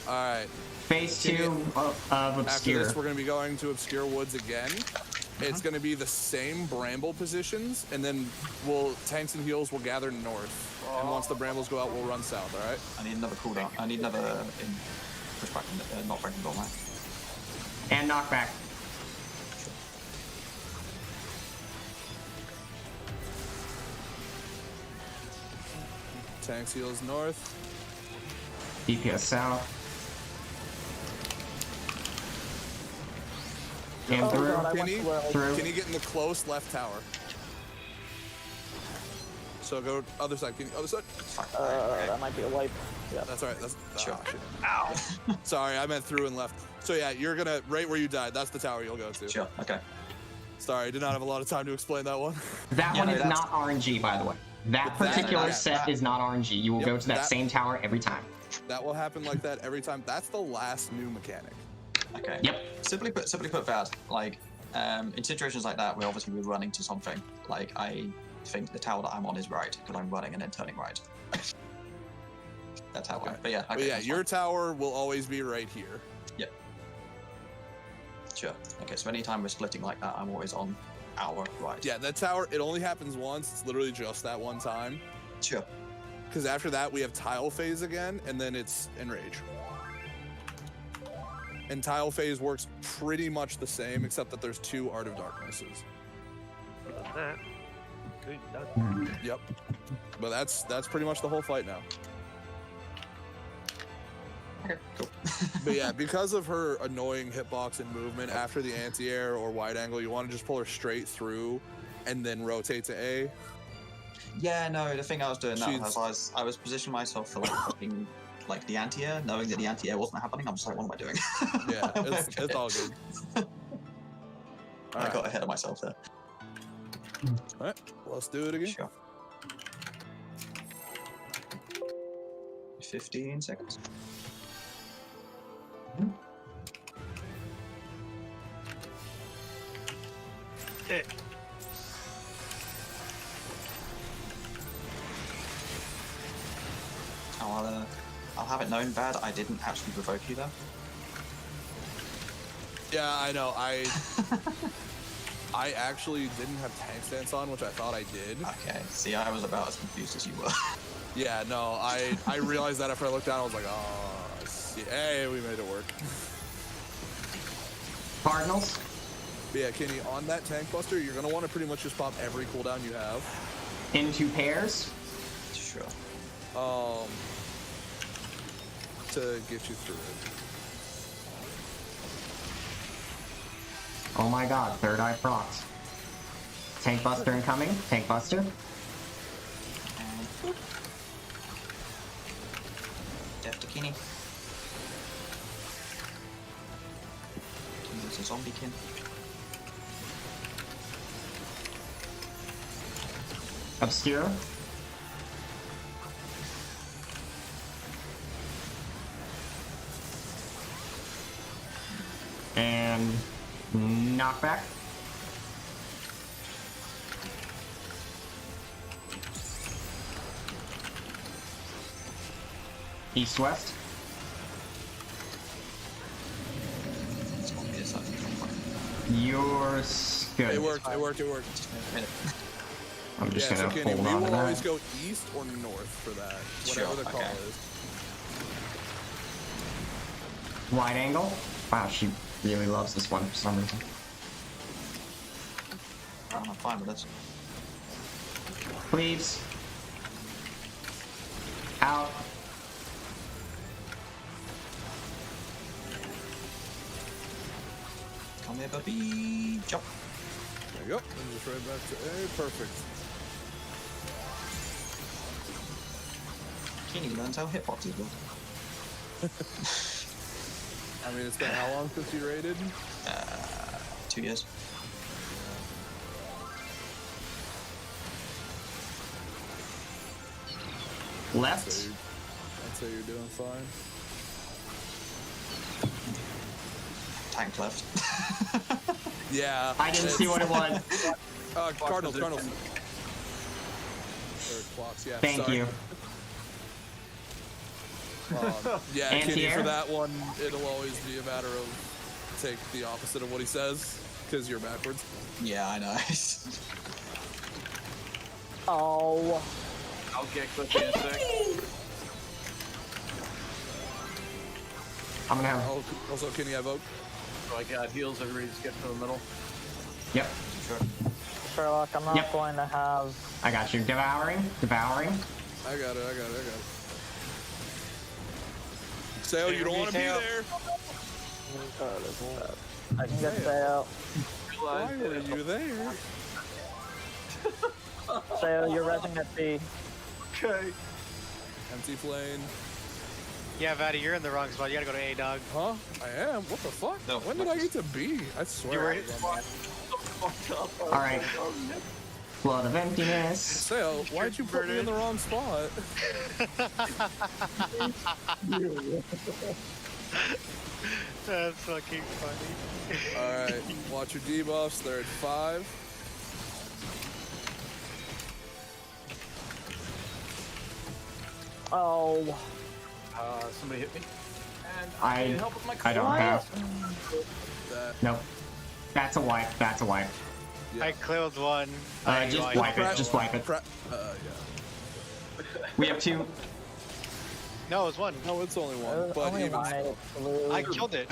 All right. Phase Can 2 you- of After Obscure. this, we're gonna be going to Obscure Woods again. It's gonna be the same bramble positions, and then tanks and heals will gather north. And once the brambles go out, we'll run south. All right. I need another cooldown. I need another pushback, not breaking door, man. And knockback. Tanks heals north. DPS south. And Oh, through. God, I went Kenny, well. Through. Kenny, get in the close left tower. So go other side. Kenny, other side. That might be a wipe. Yeah. That's all right. That's Sure. shit. Ow. Sorry, I meant through and left. So yeah, you're gonna right where you died. That's the tower you'll go to. Sure, okay. Sorry, I did not have a lot of time to explain that one. That Yeah, one no, is that's- not RNG, by the way. That particular set is not RNG. You will Yep, go to that that- same tower every time. That will happen like that every time. That's the last new mechanic. Okay. Yep. Simply put, Vad, like, in situations like that, where obviously we're running to something, like, I think the tower that I'm on is right, because I'm running and then turning right. That's how Okay. But yeah, okay, But yeah, that's your fine. tower will always be right here. Yep. Sure. Okay, so anytime we're splitting like that, I'm always on our right. Yeah, that tower, it only happens once. It's literally just that one time. Sure. Because after that, we have tile phase again, and then it's enrage. And Tile Phase works pretty much the same, except that there's 2 Art of Darknesses. That. Good done. Yep. But that's pretty much the whole fight now. Okay, cool. But yeah, because of her annoying hitbox and movement, after the anti-air or wide angle, you want to just pull her straight through and then rotate to A. Yeah, no, the thing I was doing that was I was positioning myself for like fucking like the anti-air, knowing that the anti-air wasn't happening. I'm just like, what am I doing? Yeah, it's all good. I got ahead of myself there. Alright, let's do it again. Sure. 15 seconds. I'll have it known, Bad, I didn't actually provoke you though. Yeah, I know. I actually didn't have tank stance on, which I thought I did. Okay, see, I was about as confused as you were. Yeah, no, I realized that after I looked down, I was like, oh, hey, we made it work. Cardinals? But yeah, Kenny, on that tank buster, you're going to want to pretty much just pop every cooldown you have. Into pairs? Sure. To get you through it. Oh my god, third eye procs. Tank buster incoming, tank buster. Death to Kenny. Kenny's a zombie kin. Obscure. And knockback. East-west. You're good. It worked. I'm just so gonna Kenny, hold we on to will that. always go east or north for that, whatever the call is. Wide angle. Wow, she really loves this one for some reason. I'm fine with this. Please. Out. Come here, baby. Jump. There you go. And just right back to A. Perfect. Kenny learns how hitboxes work. I mean, it's been how long since you raided? 2 years. Left. I'd say you're doing fine. Tank left. Yeah. I didn't see what it was. Cardinals. Or clocks, yeah. Thank you. Yeah, Kenny, Anti-air? for that one, it'll always be a matter of take the opposite of what he says, because you're backwards. Yeah, I know. Oh. I'll get clipped in a sec. I'm gonna have. Also, Kenny, I vote. So I got heals, everybody just get to the middle. Yep. Sure. Sherlock, I'm not going to have. I got you. Devouring. I got it. Sail, you don't want to be there. I can get Sail. Why were you there? Sail, you're resing at B. Okay. Empty plane. Yeah, Vaddy, you're in the wrong spot. You gotta go to A, dog. Huh? I am? What the fuck? No, when did I get to B? I swear. Alright. Flood of emptiness. Sail, why'd you put me in the wrong spot? That's fucking funny. Alright, watch your debuffs. They're at 5. Oh. Somebody hit me. And I need help with my don't have. That. Nope. That's a wipe. Yeah. I killed one. Just wipe it. Just wipe it. Yeah. We have 2. No, it's one. No, it's only one. But Only even one made it blue. I killed it.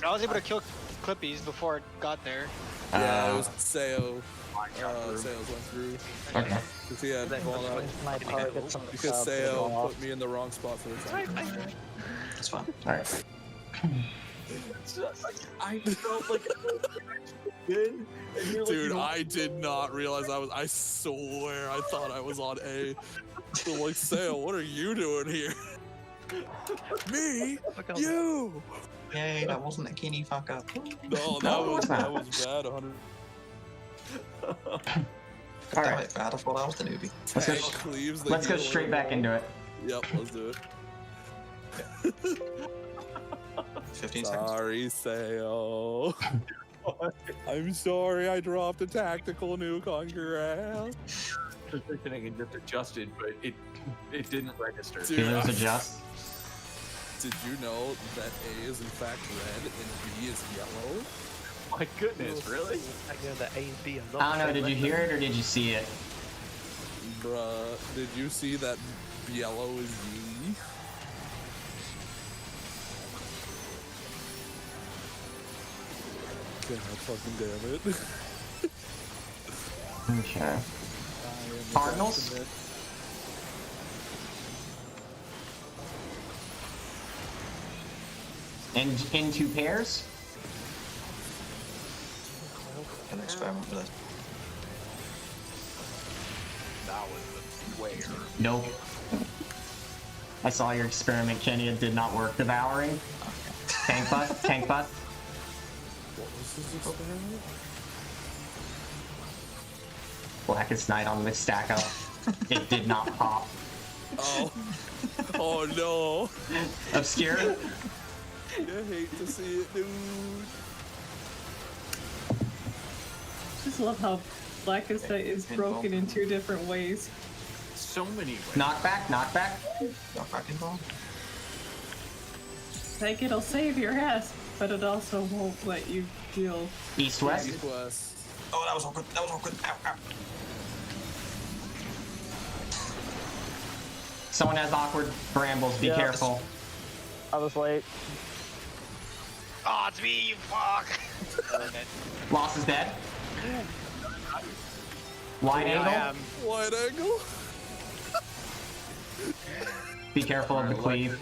I was able to kill Clippies before it got there. yeah, it was Sayo. Sayo's went through. Okay. Because he had fallen out. My target's on the Because top, Sayo so off. put me in the wrong spot for the time. That's fine. Alright. I felt like good. Dude, I did not realize I swear I thought I was on A. So like, Sayo, what are you doing here? Me? You! Yay, that wasn't a Kenny fuck up. No, that was bad. 100. Damn it, Brad, I thought I was the newbie. Let's go straight back into it. Yep, let's do it. 15 seconds. Sorry, Sayo. I'm sorry I dropped a tactical nuke on your ass. Positioning and just adjusted, but it didn't register. Dude, Heroes adjust. Did you know that A is in fact red and B is yellow? My goodness, really? I know that A and B are not. I don't know, did you hear it or did you see it? Bruh, did you see that yellow is E? God fucking damn it. Okay. Cardinals? And in two pairs? Can experiment with it. That was the way. Nope. I saw your experiment, Kenny. It did not work. Devouring. Tank bust. Tank bust. What was this experiment? Blackest Night on the stack up. It did not pop. Oh. Oh no. Obscure? I hate to see it, dude. Just love how Blackest Night is broken in two different ways. So many ways. Knockback, knockback. Knockback involved. Like, it'll save your ass, but it also won't let you deal. East, west. East, west. Oh, that was awkward. That was awkward. Ow, ow. Someone has awkward brambles. Be careful. I was late. Oh, it's me, you fuck! Loss is dead. Wide angle. Wide angle? Be careful of the cleave.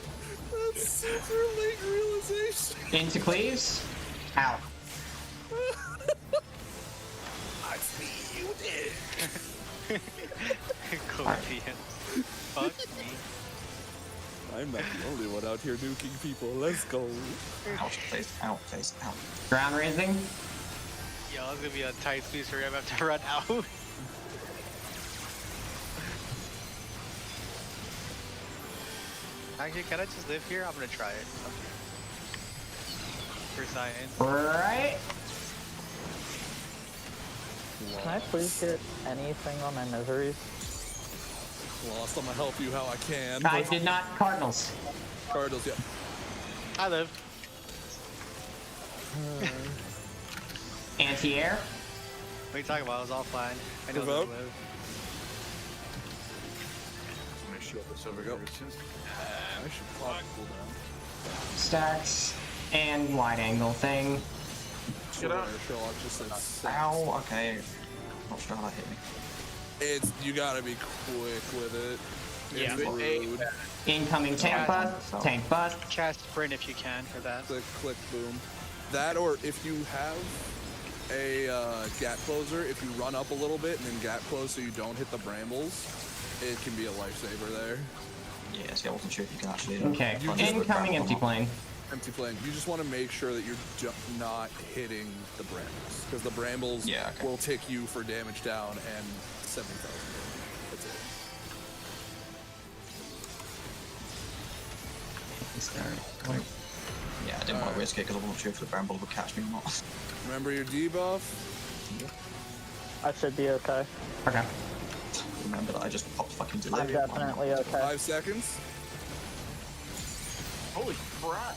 That's super late realization. Into cleaves. Out. I see you did. Colombians. Fuck me. I'm not the only one out here nuking people. Let's go. Out, face, out, face, out. Ground raising. Yo, it's gonna be a tight squeeze for him. I have to run out. Actually, can I just live here? I'm gonna try it. For science. Right. Can I please get anything on my miseries? Lost. I'm gonna help you how I can. I did not. Cardinals. Cardinals, yeah. I live. Anti-air. What are you talking about? I was offline. I know Provoke. that I live. I'm gonna show this over here. I should pop cooldown. Stacks. And wide angle thing. Shut up. Sherlock just said six. Ow, okay. Not sure how that hit me. It's, you gotta be quick with it. It's Yeah. rude. Incoming tank bust. Tank bust. Cast sprint if you can for that. Click, click, boom. That, or if you have a gap closer, if you run up a little bit and then gap close so you don't hit the brambles, it can be a lifesaver there. Yeah, see, I wasn't sure if you can actually. Okay. Incoming empty plane. Empty plane. You just want to make sure that you're not hitting the brambles, because the brambles will tick you for damage down and 7,000. That's it. Yeah, I didn't want to risk it because I wasn't sure if the bramble would catch me or not. Remember your debuff? I should be okay. Okay. Remember that I just popped fucking I'm delirium. definitely okay. 5 seconds. Holy crap.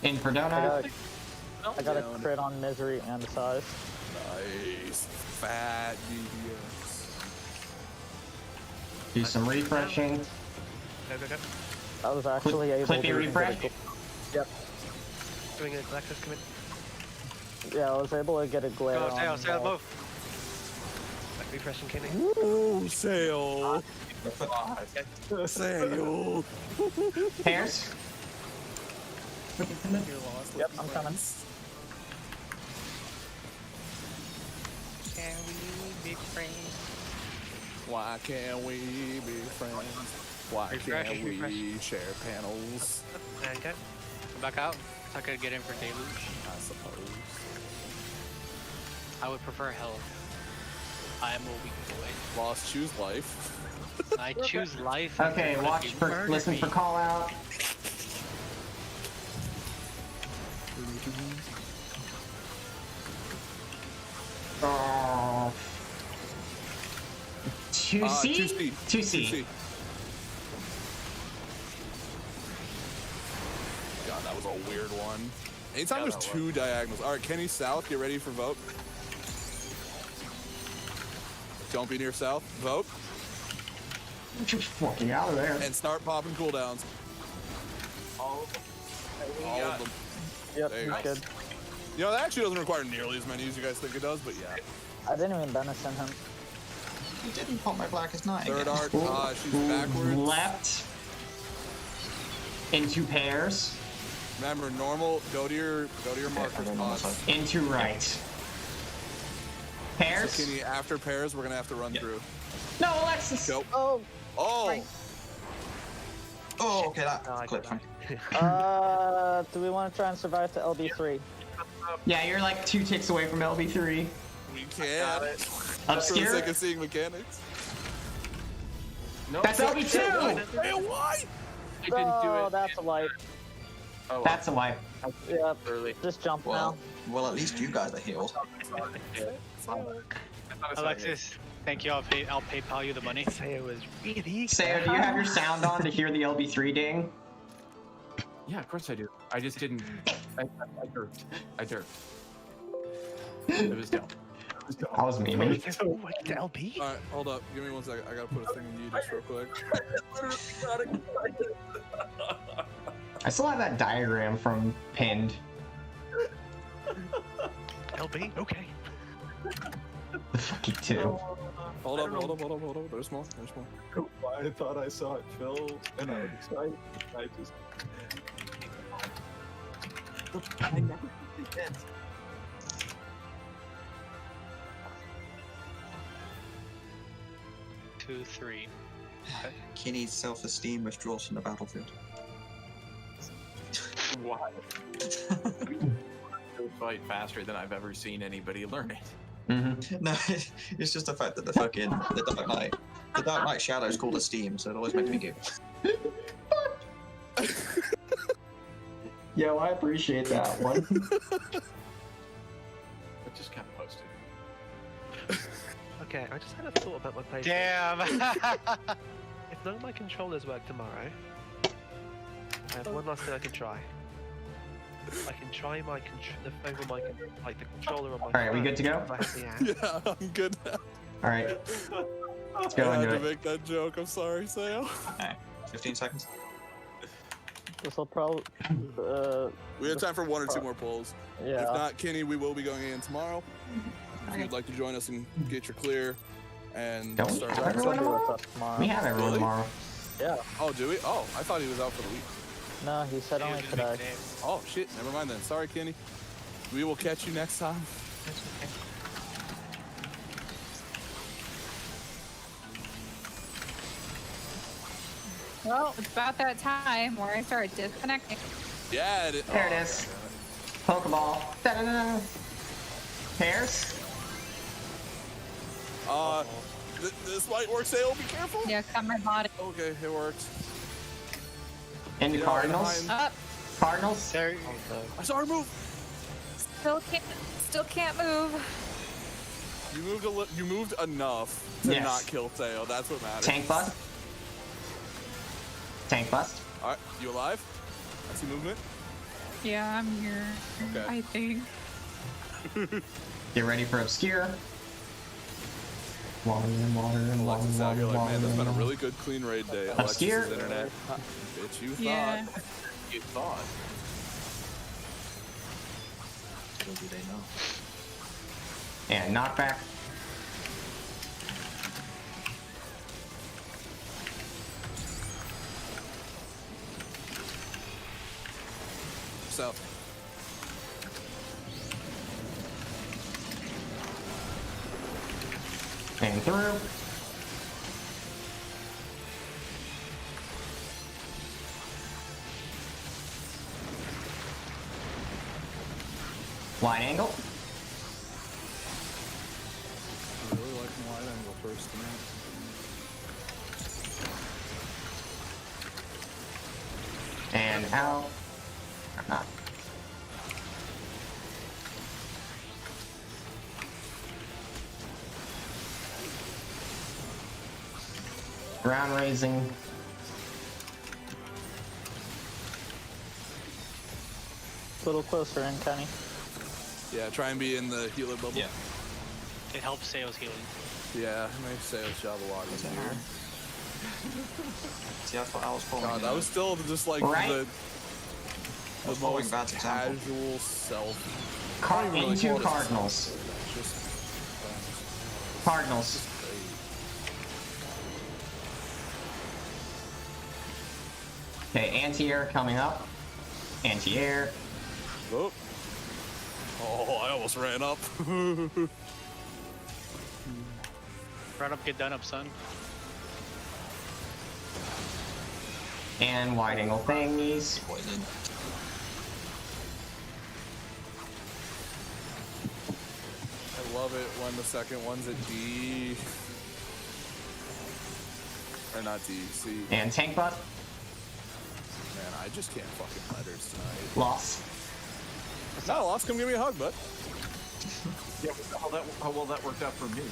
In for donut. I got a crit on misery and size. Nice. Fat DBS. Do some refreshing. Go, go, go. I was actually able Clippy to refresh. Yep. Doing a Galactus, come in. Yeah, I was able to get a glare Go, on. sail, move. Like refreshing, Kenny. Ooh, sail. Sail. Pairs. Yep, I'm coming. Can we be friends? Why can't we be friends? Why Refresh, can't we refresh. share panels? And go. Come back out. So I could get in for deluge. I suppose. I would prefer health. I am a weak boy. Lost, choose life. I choose life. Okay, and watch you for, murdered listen me. for call out. Oh. 2C? 2C. God, that was a weird one. Anytime there's two diagonals. All right, Kenny South, get ready for vote. Don't be near South. Vote. Just fucking out of there. And start popping cooldowns. All of them. All of them. Yep, There you he's go. good. You know, that actually doesn't require nearly as many as you guys think it does, but yeah. I didn't even benison him. You didn't pop my Blackest Night Third again. art, she's backwards. Left. Into pairs. Remember, normal, go to your marker spots. Into right. Pairs. So Kenny, after pairs, we're gonna have to run through. No, Alexis. Go. Oh. Oh. Oh, okay, that No, I clipped got fine. Do we want to try and survive to LB3? Yeah, you're like 2 ticks away from LB3. We can't. For the Obscure. sake of seeing mechanics. No, That's LB2. Hey, why? I didn't do Oh, it. that's a wipe. Oh, That's a wipe. Yep. early. Just jump Well, at least you guys are healed. Alexis, thank you. I'll PayPal you the money. Sayo was really. Sayo, do you have your sound on to hear the LB3 ding? Yeah, of course I do. I just didn't. I derped. I derped. It was dumb. I was memeing. Wait, the LB? All right, hold up. Give me 1 second. I gotta put a thing in you just real quick. I still have that diagram from pinned. LB? Okay. The fucking 2. Hold up. There's more. I thought I saw it fill, and I was excited. I just. I never did that. Two, three. Kenny's self-esteem withdraws from the battlefield. Why? Fight faster than I've ever seen anybody learn it. Mm-hmm. No, it's just the fact that the Dark Knight Shadow is called Esteem, so it always makes me giggle. Yo, I appreciate that one. It just got posted. Okay, I just had a thought about my playthrough. Damn. If none of my controllers work tomorrow, I have one last thing I can try. I can try the phone with my the controller on my. Alright, we good to go? If I have the app. Yeah, I'm good now. Alright. Let's go I had into to it. make that joke. I'm sorry, Sayo. Alright, 15 seconds. This will probably. We have time for 1 or 2 more polls. Yeah. If not, Kenny, we will be going in tomorrow. If you'd like to join us and get your clear and Don't we start have wrapping everyone up. tomorrow? Tomorrow. We have everyone Really? tomorrow. Yeah. Oh, do we? Oh, I thought he was out for the week. No, he said only today. Oh, shit. Never mind then. Sorry, Kenny. We will catch you next time. Well, it's about that time where I start disconnecting. Yeah, There it is. Pokeball. Da-da-da. Pairs. This might work, Sayo. Be careful. Yeah, cut my body. Okay, it worked. And Yeah, Cardinals. Up. Cardinals. There. I saw her move. Still can't move. You moved enough to Yes. not kill Sayo. That's what matters. Tank bust. Tank bust. All right, you alive? I see movement. Yeah, I'm here. Okay. I think. Get ready for obscure. Water and water and water. Alexis out, you're like, water, man, this has been a water. really good clean raid day. I'm Alexis's scared. internet. Bitch, you Yeah. thought. You thought. Little do they know. And knockback. South. And through. Wide angle. I really like the wide angle first tonight. And out. Ah. Ground raising. A little closer in, Kenny. Yeah, try and be in the healer bubble. Yeah. It helps sales healing. Yeah, it makes sales job a lot easier. See, I thought I was following. God, that was still just like Right? the following most Brad's example. casual self. Into Cardinals. Just Cardinals. Okay, anti-air coming up. Anti-air. oh, I almost ran up. Run up, get done up, son. And wide angle thingies. Poison. I love it when the second one's at D. Or not D, C. And tank butt. Man, I just can't fucking letters tonight. Loss. No, loss, come give me a hug, bud. Yeah, how well that worked out for me.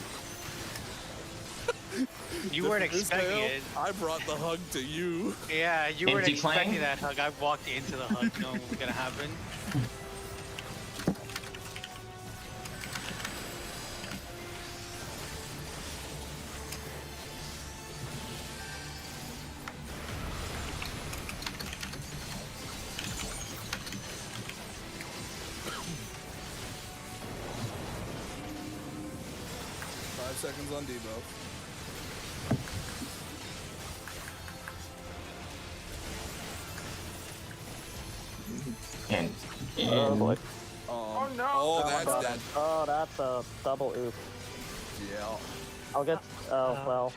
You weren't expecting it. I brought the hug to you. Yeah, you weren't Empty expecting plane? that hug. I walked into the hug knowing what was gonna happen. Seconds on Debo. And Oh boy. Oh no! Oh, that's dead. Oh, that's a double oof. Yeah. I'll get. Oh well.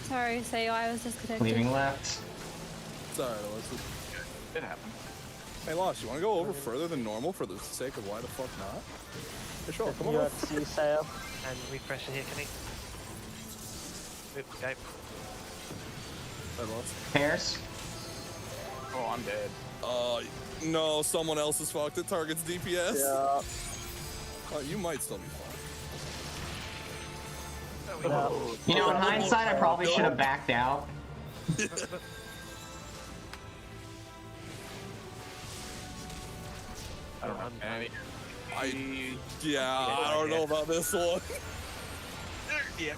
Sorry, Sayo, I was disconnected. leaving left. Sorry, Alexis. It happened. Hey, Lost, you want to go over further than normal for the sake of why the fuck not? Hey, sure, come on. UFC sale. And refreshing here, Kenny. Oop, go. Hey, Lost. Pairs. Oh, I'm dead. No, someone else is fucked. It targets DPS. Yeah. Oh, you might still be fine. No. You know, in hindsight, I probably should have backed out. I don't know. I don't know about this one. Yeah.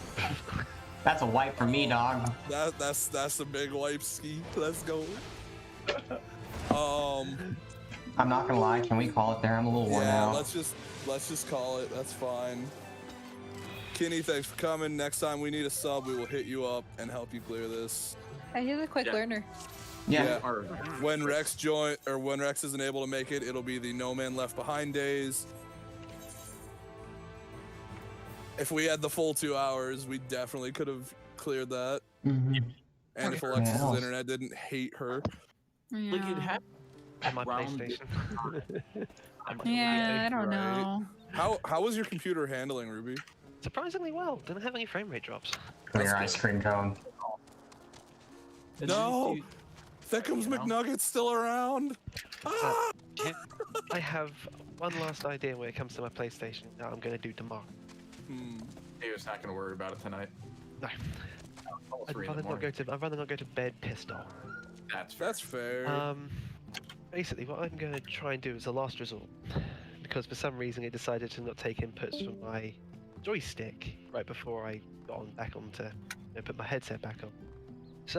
That's a wipe for me, dog. That's a big wipe ski. Let's go. I'm not gonna lie. Can we call it there? I'm a little worn Yeah, out. let's just call it. That's fine. Kenny, thanks for coming. Next time we need a sub, we will hit you up and help you clear this. He's a quick learner. Yeah. When Rex when Rex isn't able to make it, it'll be the No Man Left Behind days. If we had the full 2 hours, we definitely could have cleared that. Mm-hmm. And if Alexis's internet didn't hate her. Like it happened. On my PlayStation. Yeah, I don't know. How was your computer handling, Ruby? Surprisingly well. Didn't have any frame rate drops. Clear ice cream cone. No! Thickums McNugget's still around! Ah! I have one last idea when it comes to my PlayStation that I'm going to do tomorrow. He was not going to worry about it tonight. No. I'd rather not go to bed pissed off. That's fair. Basically, what I'm going to try and do is a last resort, because for some reason it decided to not take inputs from my joystick right before I got back on to put my headset back on.